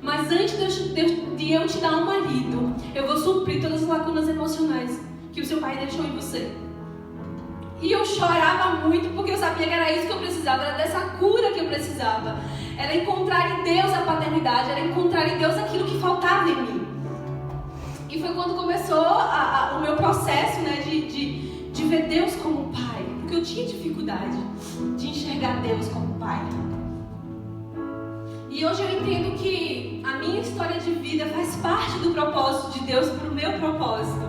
mas antes de eu te dar um marido, eu vou suprir todas as lacunas emocionais que o seu pai deixou em você. E eu chorava muito porque eu sabia que era isso que eu precisava, era dessa cura que eu precisava. Era encontrar em Deus a paternidade, era encontrar em Deus aquilo que faltava em mim. E foi quando começou o meu processo, né, de ver Deus como pai. Porque eu tinha dificuldade de enxergar Deus como pai. E hoje eu entendo que a minha história de vida faz parte do propósito de Deus para o meu propósito.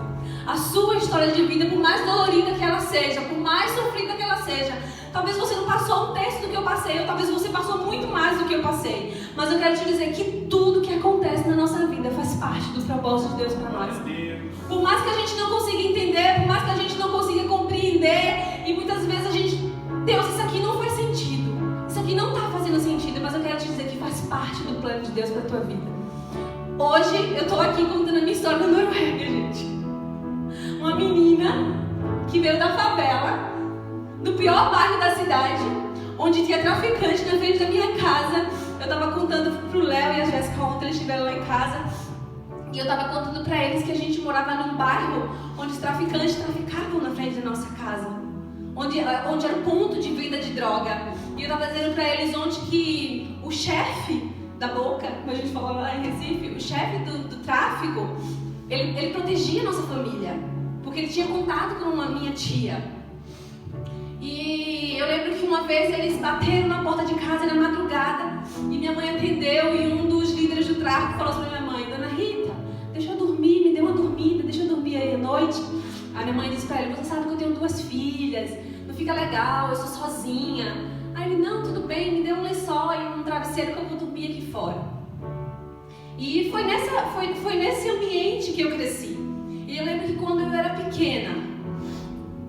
A sua história de vida, por mais dolorida que ela seja, por mais sofrida que ela seja, talvez você não passou um terço do que eu passei, ou talvez você passou muito mais do que eu passei. Mas eu quero te dizer que tudo que acontece na nossa vida faz parte do propósito de Deus para nós. Por mais que a gente não consiga entender, por mais que a gente não consiga compreender, e muitas vezes a gente, Deus, isso aqui não faz sentido, isso aqui não está fazendo sentido, mas eu quero te dizer que faz parte do plano de Deus para a tua vida. Hoje eu estou aqui contando a minha história da Noruega, gente. Uma menina que veio da favela, do pior bairro da cidade, onde tinha traficante na frente da minha casa. Eu estava contando pro Léo e a Jéssica ontem, eles estiveram lá em casa, e eu estava contando para eles que a gente morava num bairro onde os traficantes traficavam na frente da nossa casa, onde era o ponto de venda de droga. E eu estava dizendo para eles ontem que o chefe da boca, como a gente falou lá em Recife, o chefe do tráfico, ele protegia a nossa família, porque ele tinha contato com a minha tia. E eu lembro que uma vez eles bateram na porta de casa na madrugada, e minha mãe atendeu, e um dos líderes do tráfico falou para minha mãe: Dona Rita, deixa eu dormir, me dê uma dormida, deixa eu dormir aí à noite. Aí minha mãe disse para ele: Você sabe que eu tenho 2 filhas, não fica legal, eu sou sozinha. Aí ele: Não, tudo bem, me dê um lençol e um travesseiro que eu vou dormir aqui fora. E foi nesse ambiente que eu cresci. E eu lembro que quando eu era pequena,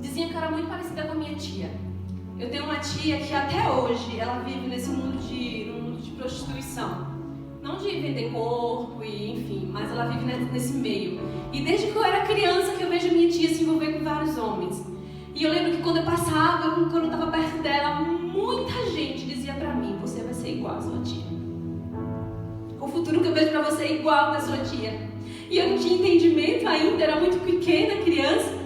diziam que eu era muito parecida com a minha tia. Eu tenho uma tia que até hoje ela vive nesse mundo de prostituição. Não de vender corpo e enfim, mas ela vive nesse meio. E desde que eu era criança que eu vejo a minha tia se envolver com vários homens. E eu lembro que quando eu passava, quando eu estava perto dela, muita gente dizia pra mim: Você vai ser igual a sua tia. O futuro que eu vejo pra você é igual da sua tia. E eu não tinha entendimento ainda, era muito pequena, criança.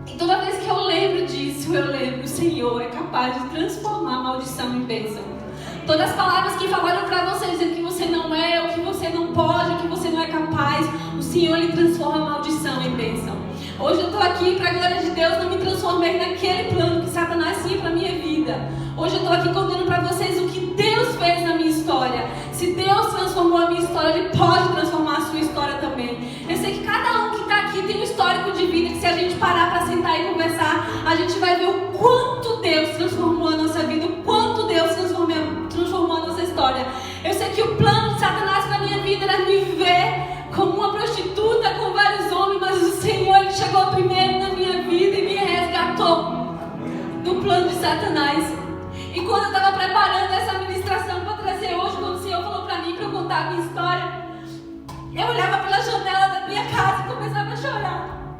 E toda vez que eu lembro disso, eu lembro: o Senhor é capaz de transformar a maldição em bênção. Todas as palavras que falaram pra você, dizendo que você não é, ou que você não pode, ou que você não é capaz, o Senhor, Ele transforma a maldição em bênção. Hoje eu estou aqui, para a glória de Deus, não me transformei naquele plano que Satanás tinha para a minha vida. Hoje eu estou aqui contando para vocês o que Deus fez na minha história. Se Deus transformou a minha história, Ele pode transformar a sua história também. Eu sei que cada um que está aqui tem um histórico de vida, que se a gente parar para sentar e conversar, a gente vai ver o quanto Deus transformou a nossa vida, o quanto Deus transformou a nossa história. Eu sei que o plano de Satanás para a minha vida era me ver como uma prostituta com vários homens, mas o Senhor, Ele chegou primeiro na minha vida e me resgatou do plano de Satanás. E quando eu estava preparando essa ministração para trazer hoje, quando o Senhor falou para mim para eu contar a minha história, eu olhava pela janela da minha casa e começava a chorar,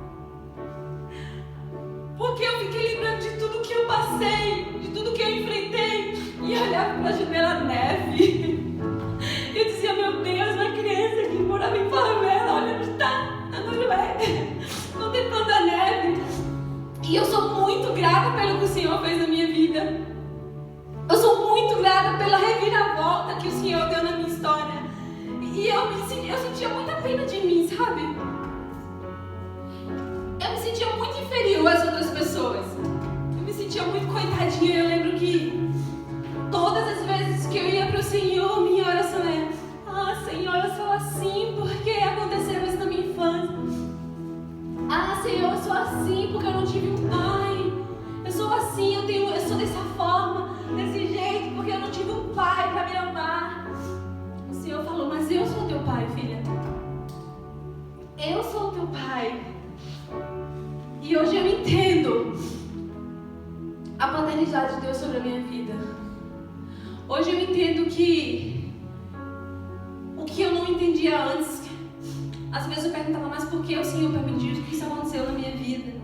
porque eu fiquei lembrando de tudo que eu passei, de tudo que eu enfrentei, e eu olhava pela janela neve. Eu dizia: Meu Deus, uma criança que morava em favela, olha onde está, na Noruega, contemplando a neve. E eu sou muito grata pelo que o Senhor fez na minha vida. Eu sou muito grata pela reviravolta que o Senhor deu na minha história. E eu sentia muita pena de mim, sabe? Eu me sentia muito inferior às outras pessoas. Eu me sentia muito coitadinha. Eu lembro que todas as vezes que eu ia para o Senhor, minha oração era: Senhor, eu sou assim porque aconteceu isso na minha infância. Senhor, eu sou assim porque eu não tive um pai. Eu sou assim, eu sou dessa forma, desse jeito, porque eu não tive um pai para me amar. O Senhor falou: Mas eu sou teu pai, filha. Eu sou o teu pai. E hoje eu entendo a paternidade de Deus sobre a minha vida. Hoje eu entendo que o que eu não entendia antes, Às vezes eu perguntava, mas por que o Senhor permitiu que isso aconteceu na minha vida?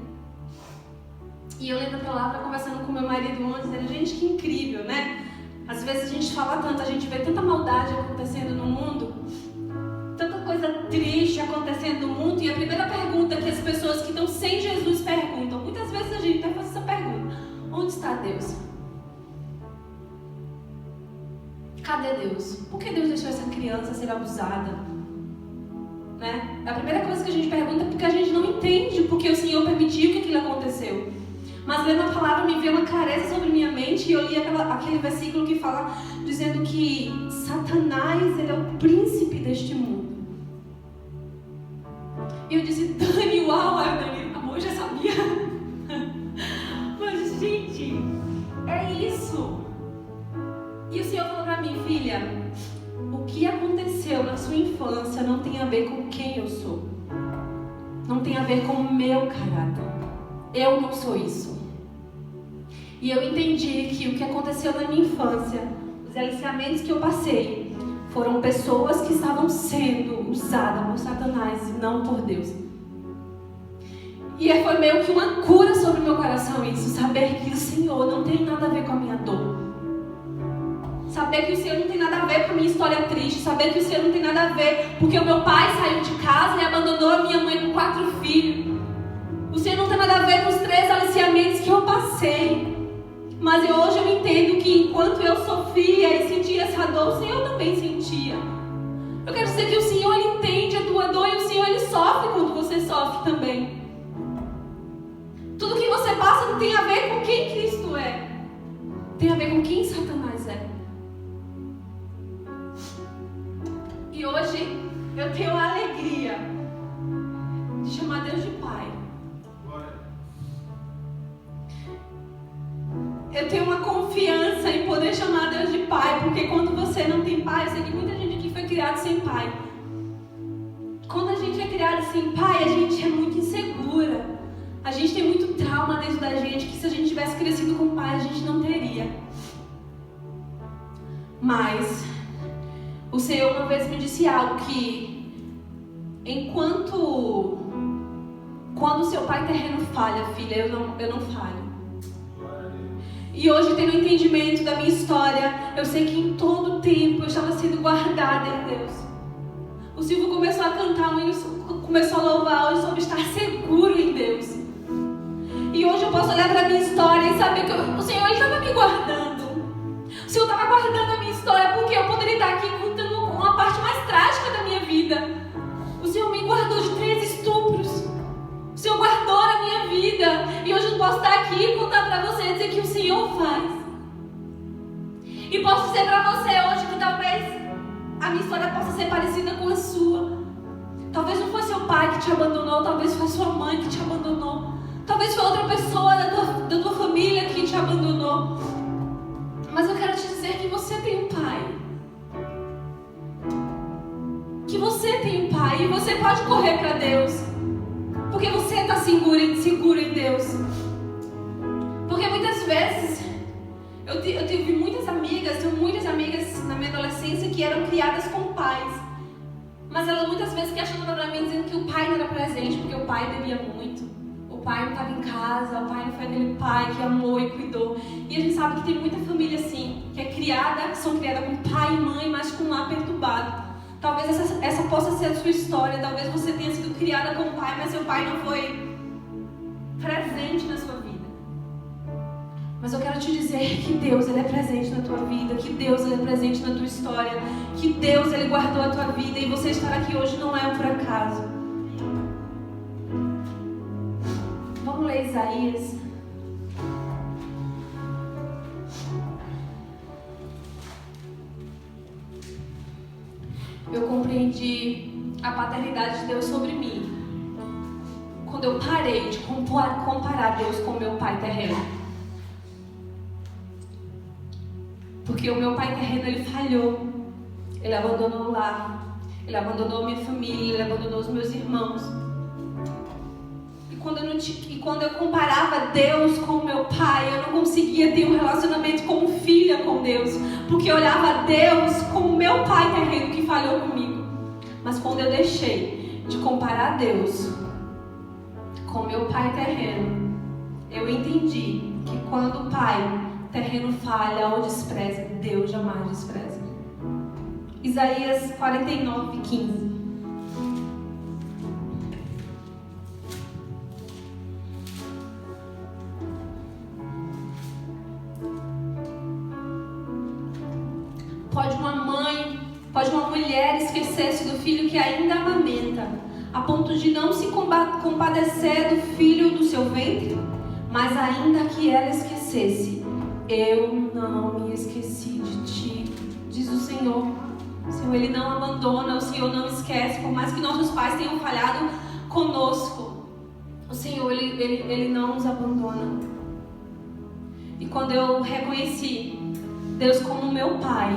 E eu lendo a palavra, conversando com meu marido ontem, dizendo, gente, que incrível, né? Às vezes a gente fala tanto, a gente vê tanta maldade acontecendo no mundo, tanta coisa triste acontecendo no mundo, e a primeira pergunta que as pessoas que estão sem Jesus perguntam, muitas vezes a gente até faz essa pergunta, onde está Deus? Cadê Deus? Por que Deus deixou essa criança ser abusada? Né? A primeira coisa que a gente pergunta é porque a gente não entende porque o Senhor permitiu que aquilo aconteceu. Mas lendo a palavra me veio uma clareza sobre minha mente e eu li aquele versículo que fala, dizendo que Satanás, ele é o príncipe deste mundo. E eu disse, Dani, uau, Dani, amor, eu já sabia. Mas, gente, é isso. E o Senhor falou pra mim, filha, o que aconteceu na sua infância não tem a ver com quem eu sou. Não tem a ver com o meu caráter. Eu não sou isso. E eu entendi que o que aconteceu na minha infância, os aliciamentos que eu passei, foram pessoas que estavam sendo usadas por Satanás e não por Deus. E foi meio que uma cura sobre o meu coração isso, saber que o Senhor não tem nada a ver com a minha dor. Saber que o Senhor não tem nada a ver com a minha história triste. Saber que o Senhor não tem nada a ver porque o meu pai saiu de casa e abandonou a minha mãe com 4 filhos. O Senhor não tem nada a ver com os 3 aliciamentos que eu passei. Mas hoje eu entendo que enquanto eu sofria e sentia essa dor, o Senhor também sentia. Eu quero dizer que o Senhor, ele entende a tua dor e o Senhor, ele sofre quando você sofre também. Tudo que você passa não tem a ver com quem Cristo é. Tem a ver com quem Satanás é. E hoje eu tenho a alegria de chamar Deus de Pai. Eu tenho uma confiança em poder chamar Deus de Pai, porque quando você não tem pai, eu sei que muita gente aqui foi criada sem pai. Quando a gente é criada sem pai, a gente é muito insegura. A gente tem muito trauma dentro da gente, que se a gente tivesse crescido com pai, a gente não teria. Mas o Senhor uma vez me disse algo que, quando seu pai terreno falha, filha, eu não falho. E hoje, tendo o entendimento da minha história, eu sei que em todo tempo eu estava sendo guardada em Deus. O Silvio começou a cantar um hino, começou a louvar hoje sobre estar seguro em Deus. E hoje eu posso olhar para a minha história e saber que o Senhor estava me guardando. O Senhor estava guardando a minha história porque eu poderia estar aqui contando uma parte mais trágica da minha vida. O Senhor me guardou de 3 estupros. O Senhor guardou na minha vida. E hoje eu posso estar aqui e contar para você e dizer que o Senhor faz. E posso dizer para você hoje que talvez a minha história possa ser parecida com a sua. Talvez não foi seu pai que te abandonou, talvez foi sua mãe que te abandonou. Talvez foi outra pessoa da tua família que te abandonou. Mas eu quero te dizer que você tem um pai. Que você tem um pai e você pode correr para Deus. Porque você está seguro em Deus. Porque muitas vezes eu tive tenho muitas amigas na minha adolescência que eram criadas com pais. Mas elas muitas vezes questionavam para mim dizendo que o pai não era presente porque o pai bebia muito. O pai não estava em casa, o pai não foi aquele pai que amou e cuidou. E a gente sabe que tem muita família assim, que são criadas com pai e mãe, mas com um lar perturbado. Talvez essa possa ser a sua história. Talvez você tenha sido criada com o pai, mas seu pai não foi presente na sua vida. Mas eu quero te dizer que Deus, ele é presente na tua vida, que Deus, ele é presente na tua história, que Deus, ele guardou a tua vida e você estar aqui hoje não é por acaso. Vamos ler Isaías. Eu compreendi a paternidade de Deus sobre mim quando eu parei de comparar Deus com o meu pai terreno. Porque o meu pai terreno, ele falhou. Ele abandonou o lar, ele abandonou a minha família, ele abandonou os meus irmãos. E quando eu comparava Deus com o meu pai, eu não conseguia ter um relacionamento como filha com Deus, porque eu olhava Deus como meu pai terreno que falhou comigo. Mas quando eu deixei de comparar Deus com meu pai terreno, eu entendi que quando o pai terreno falha ou despreza, Deus jamais despreza. Isaías 49:15. Pode uma mulher esquecer-se do filho que ainda amamenta, a ponto de não se compadecer do filho do seu ventre? Mas ainda que ela esquecesse, eu não me esqueci de ti, diz o Senhor. O Senhor, Ele não abandona, o Senhor não esquece, por mais que nossos pais tenham falhado conosco, o Senhor, Ele não nos abandona. E quando eu reconheci Deus como meu Pai,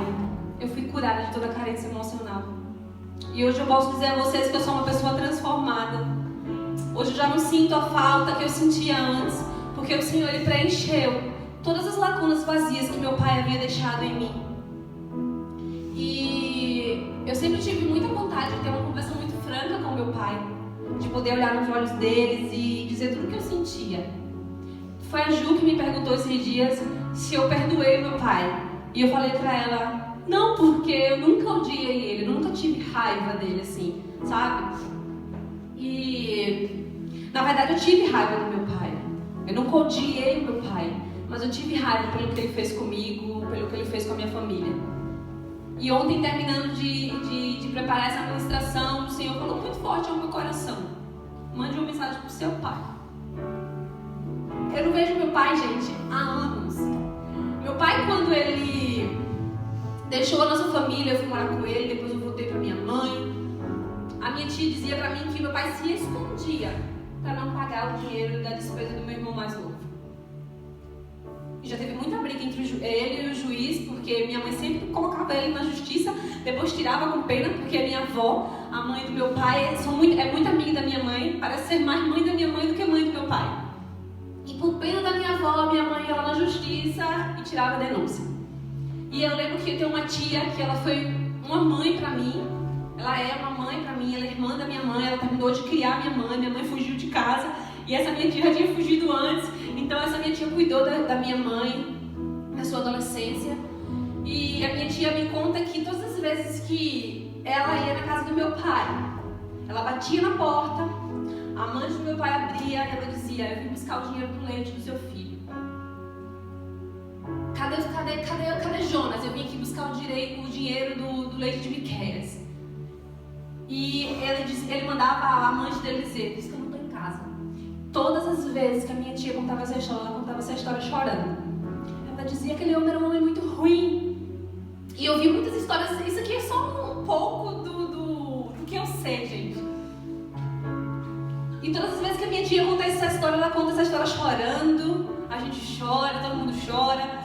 eu fui curada de toda a carência emocional. E hoje eu posso dizer a vocês que eu sou uma pessoa transformada. Hoje eu já não sinto a falta que eu sentia antes, porque o Senhor, Ele preencheu todas as lacunas vazias que meu pai havia deixado em mim. E eu sempre tive muita vontade de ter uma conversa muito franca com meu pai, de poder olhar nos olhos deles e dizer tudo o que eu sentia. Foi a Ju que me perguntou esses dias se eu perdoei meu pai. E eu falei pra ela, não, porque eu nunca odiei ele, eu nunca tive raiva dele assim, sabe? E na verdade eu tive raiva do meu pai. Eu nunca odiei o meu pai, mas eu tive raiva pelo que ele fez comigo, pelo que ele fez com a minha família. E ontem, terminando de preparar essa ministração, o Senhor falou muito forte ao meu coração: mande uma mensagem pro seu pai. Eu não vejo meu pai, gente, há anos. Meu pai, quando ele deixou a nossa família, eu fui morar com ele, depois eu voltei pra minha mãe. A minha tia dizia pra mim que meu pai se escondia para não pagar o dinheiro da despesa do meu irmão mais novo. E já teve muita briga entre ele e o juiz, porque minha mãe sempre colocava ele na justiça, depois tirava com pena, porque a minha avó, a mãe do meu pai, é muito amiga da minha mãe, parece ser mais mãe da minha mãe do que mãe do meu pai. E por pena da minha avó, minha mãe ia lá na justiça e tirava a denúncia. E eu lembro que eu tenho uma tia que ela foi uma mãe pra mim. Ela é uma mãe pra mim, ela é irmã da minha mãe, ela terminou de criar minha mãe fugiu de casa e essa minha tia já tinha fugido antes, então essa minha tia cuidou da minha mãe na sua adolescência. E a minha tia me conta que todas as vezes que ela ia na casa do meu pai, ela batia na porta, a mãe do meu pai abria e ela dizia: eu vim buscar o dinheiro do leite do seu filho. Cadê Jonas? Eu vim aqui buscar o dinheiro do leite de Miqueias. E ele mandava a amante dele dizer: diz que eu não estou em casa. Todas as vezes que a minha tia contava essa história, ela contava essa história chorando. Ela dizia que aquele homem era um homem muito ruim. E eu vi muitas histórias. Isso aqui é só um pouco do que eu sei, gente. E todas as vezes que a minha tia conta essa história, ela conta essa história chorando. A gente chora, todo mundo chora.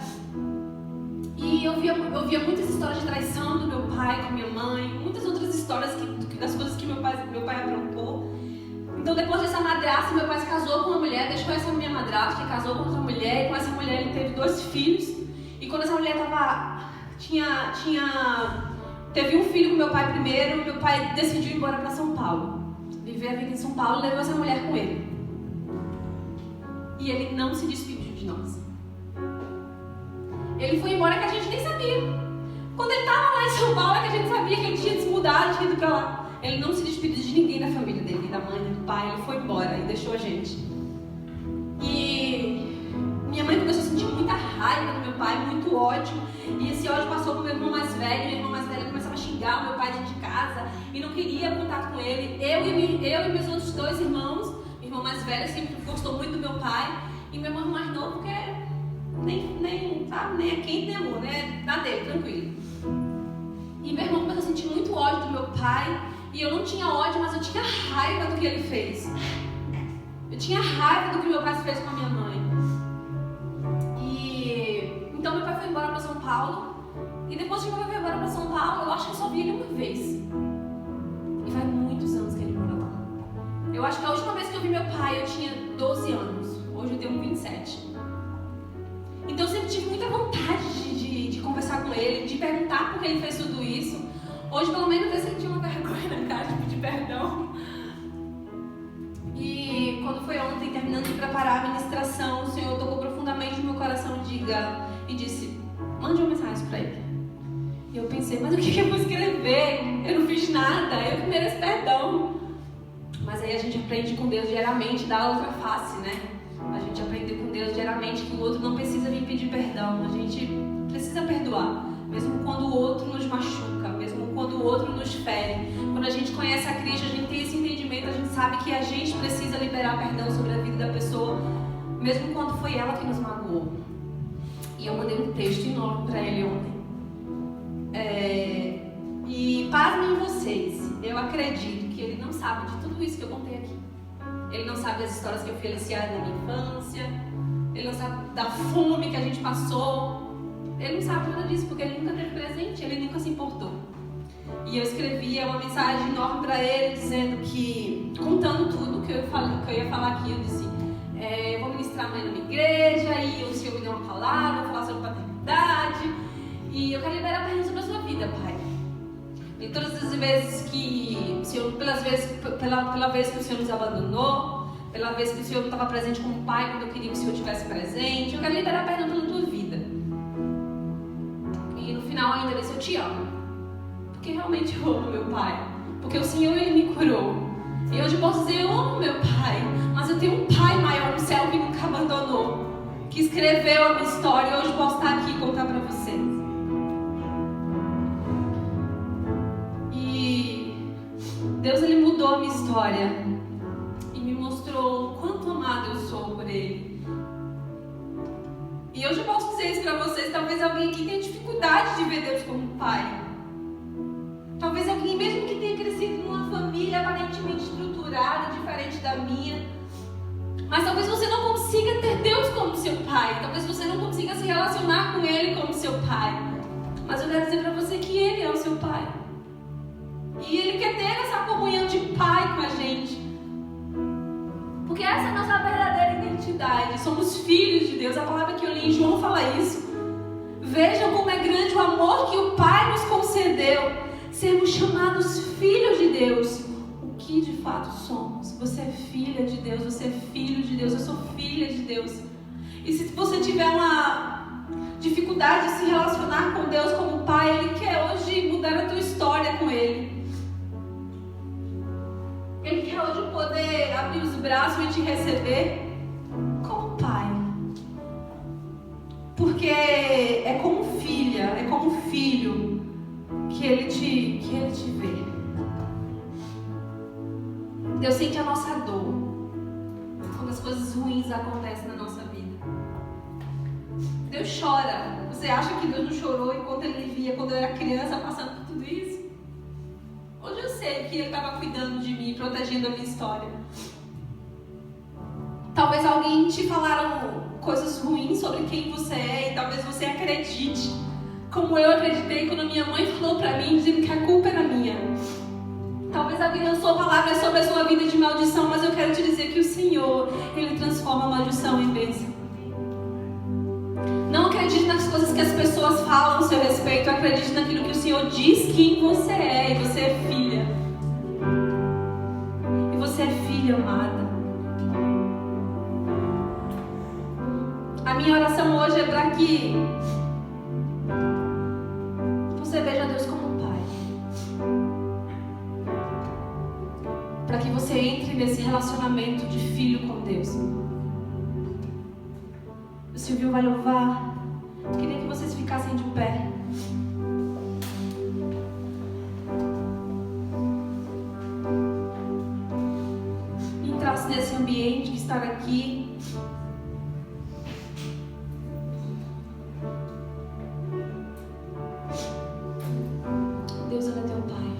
E eu via muitas histórias de traição do meu pai com a minha mãe, muitas outras histórias das coisas que meu pai aprontou. Então, depois dessa madrasta, meu pai se casou com uma mulher, deixou essa minha madrasta, que casou com outra mulher, e com essa mulher ele teve 2 filhos. E quando essa mulher teve um filho com meu pai primeiro, meu pai decidiu ir embora para São Paulo, viver a vida em São Paulo, e levou essa mulher com ele. E ele não se despediu de nós. Ele foi embora que a gente nem sabia. Quando ele estava lá em São Paulo, é que a gente sabia que ele tinha se mudado, tinha ido para lá. Ele não se despediu de ninguém da família dele, nem da mãe, nem do pai. Ele foi embora e deixou a gente. E minha mãe começou a sentir muita raiva do meu pai, muito ódio. E esse ódio passou para o meu irmão mais velho. Meu irmão mais velho começava a xingar o meu pai dentro de casa e não queria contato com ele. Eu e meus outros 2 irmãos, meu irmão mais velho sempre gostou muito do meu pai. E meu irmão mais novo, porque nem é quente, nem amor, né? Na dele, tranquilo. E meu irmão começou a sentir muito ódio do meu pai. E eu não tinha ódio, mas eu tinha raiva do que ele fez. Eu tinha raiva do que meu pai fez com a minha mãe. E então meu pai foi embora para São Paulo. E depois que meu pai foi embora para São Paulo, eu acho que eu só vi ele uma vez. E faz muitos anos que ele mora lá. Eu acho que a última vez que eu vi meu pai eu tinha 12 anos. Hoje eu tenho 27. Então eu sempre tive muita vontade de conversar com ele, de perguntar por que ele fez tudo isso. Hoje pelo menos eu senti uma vergonha na cara de pedir perdão. de preparar a ministração, o Senhor tocou profundamente no meu coração e disse, mande uma mensagem para ele. E eu pensei, mas o que eu vou escrever? Eu não fiz nada, eu que mereço perdão. Mas aí a gente aprende com Deus diariamente da outra face, né? A gente aprende com Deus diariamente que o outro não precisa vir pedir perdão. A gente precisa perdoar, mesmo quando o outro nos machuca, mesmo quando o outro nos fere. Quando a gente conhece a Cristo, a gente tem esse entendimento, a gente sabe que a gente precisa liberar perdão sobre a vida da pessoa, mesmo quando foi ela que nos magoou. E eu mandei um texto enorme para ele ontem. E pasmem vocês, eu acredito que ele não sabe de tudo isso que eu contei aqui. Ele não sabe das histórias que eu fui aliciada na minha infância, ele não sabe da fome que a gente passou, ele não sabe nada disso, porque ele nunca teve presente, ele nunca se importou. E eu escrevi uma mensagem enorme para ele, dizendo que, contando tudo que eu ia falar aqui, eu disse, eu vou ministrar amanhã na minha igreja, e o Senhor me deu uma palavra, vou falar sobre paternidade, e eu quero liberar perdão sobre a sua vida, Pai. E todas as vezes que o Senhor, pela vez que o Senhor nos abandonou, pela vez que o Senhor não estava presente como pai quando eu queria que o Senhor estivesse presente, eu quero liberar perdão pela tua vida. E no final ainda disse, eu te amo. Porque realmente eu amo meu pai. Porque o Senhor, ele me curou. E hoje eu posso dizer, eu amo meu pai. Mas eu tenho um pai maior no céu que nunca abandonou. Que escreveu a minha história e hoje eu posso estar aqui e contar para vocês. Deus, ele mudou a minha história e me mostrou o quanto amado eu sou por ele. E hoje eu posso dizer isso para vocês, talvez alguém aqui tenha dificuldade de ver Deus como pai. Talvez alguém mesmo que tenha crescido numa família aparentemente estruturada, diferente da minha. Mas talvez você não consiga ter Deus como seu pai. Talvez você não consiga se relacionar com ele como seu pai. Mas eu quero dizer para você que ele é o seu pai. E ele quer ter essa comunhão de pai com a gente. Porque essa é a nossa verdadeira identidade. Somos filhos de Deus. A palavra que eu li em João fala isso. Vejam como é grande o amor que o Pai nos concedeu. Sermos chamados filhos de Deus. O que de fato somos. Você é filha de Deus. Você é filho de Deus. Eu sou filha de Deus. E se você tiver uma dificuldade de se relacionar com Deus como pai, Ele quer hoje mudar a tua história com Ele. Ele quer hoje poder abrir os braços e te receber como pai. Porque é como filha, é como filho que Ele te vê. Deus sente a nossa dor quando as coisas ruins acontecem na nossa vida. Deus chora. Você acha que Deus não chorou enquanto Ele via quando eu era criança passando por tudo isso? Hoje eu sei que Ele estava cuidando de mim, protegendo a minha história. Talvez alguém te falaram coisas ruins sobre quem você é e talvez você acredite, como eu acreditei quando minha mãe falou pra mim, dizendo que a culpa era minha. Talvez alguém lançou palavras sobre a sua vida de maldição, mas eu quero te dizer que o Senhor, Ele transforma a maldição em bênção. Não acredite nas coisas que as pessoas falam a seu respeito. Acredite naquilo que o Senhor diz quem você é. E você é filha. E você é filha amada. A minha oração hoje é para que você veja Deus como um pai. Para que você entre nesse relacionamento de filho com Deus. O Silvio vai louvar. Eu queria que vocês ficassem de pé. E entrasse nesse ambiente que está aqui. Deus, Ele é teu pai.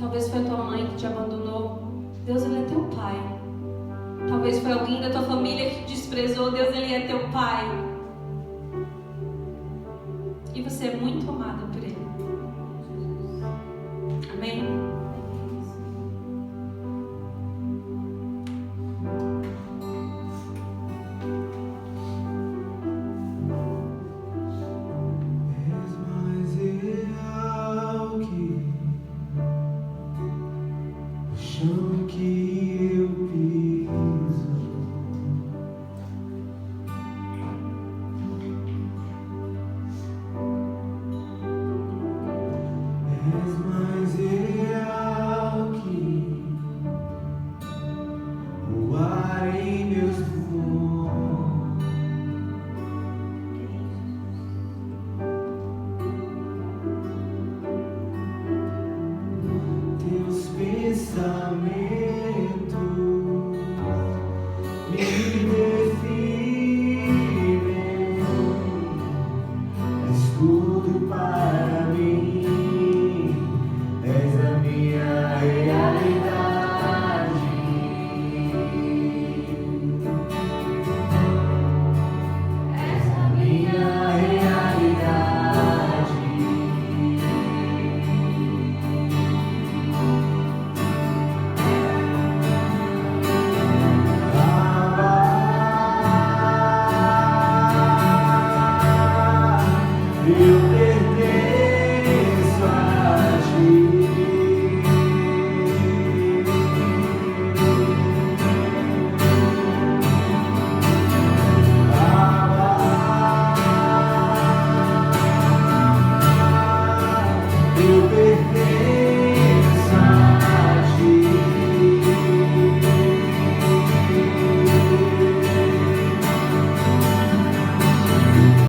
Talvez foi a tua mãe que te abandonou. Deus, Ele é teu pai. Talvez foi alguém da tua família que te desprezou. Deus, Ele é teu pai. E você é muito amado